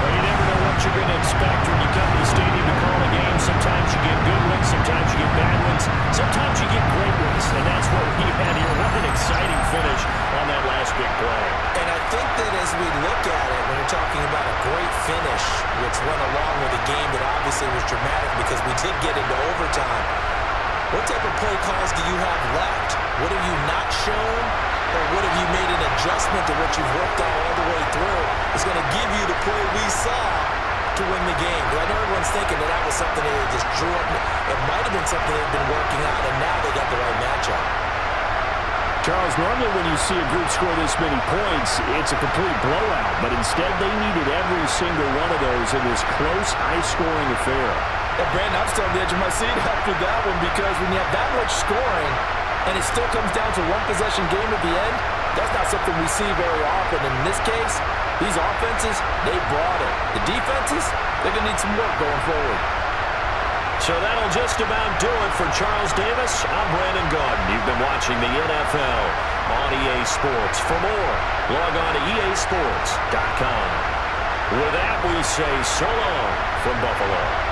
Well, you never know what you're going to expect when you come to the stadium to call a game. Sometimes you get good ones. Sometimes you get bad ones. Sometimes you get great ones. And that's what we had here. What an exciting finish on that last big play. And I think that as we look at it, when you're talking about a great finish, which went along with a game that obviously was dramatic because we did get into overtime, what type of play calls do you have left? What have you not shown? Or what have you made an adjustment to what you've worked on all the way through? Is going to give you the play we saw to win the game. Because I know everyone's thinking that that was something that they just drew up. It might have been something they've been working on, and now they got the right matchup. Charles, normally when you see a group score this many points, it's a complete blowout. But instead, they needed every single one of those in this close, high-scoring affair. And Brandon, I'm still on the edge of my seat after that one because when you have that much scoring and it still comes down to 1-possession game at the end, that's not something we see very often. And in this case, these offenses, they brought it. The defenses, they're going to need some work going forward. So that'll just about do it for Charles Davis. I'm Brandon Gaudin. You've been watching the NFL on EA Sports. For more, log on to easports.com. With that, we say so long from Buffalo.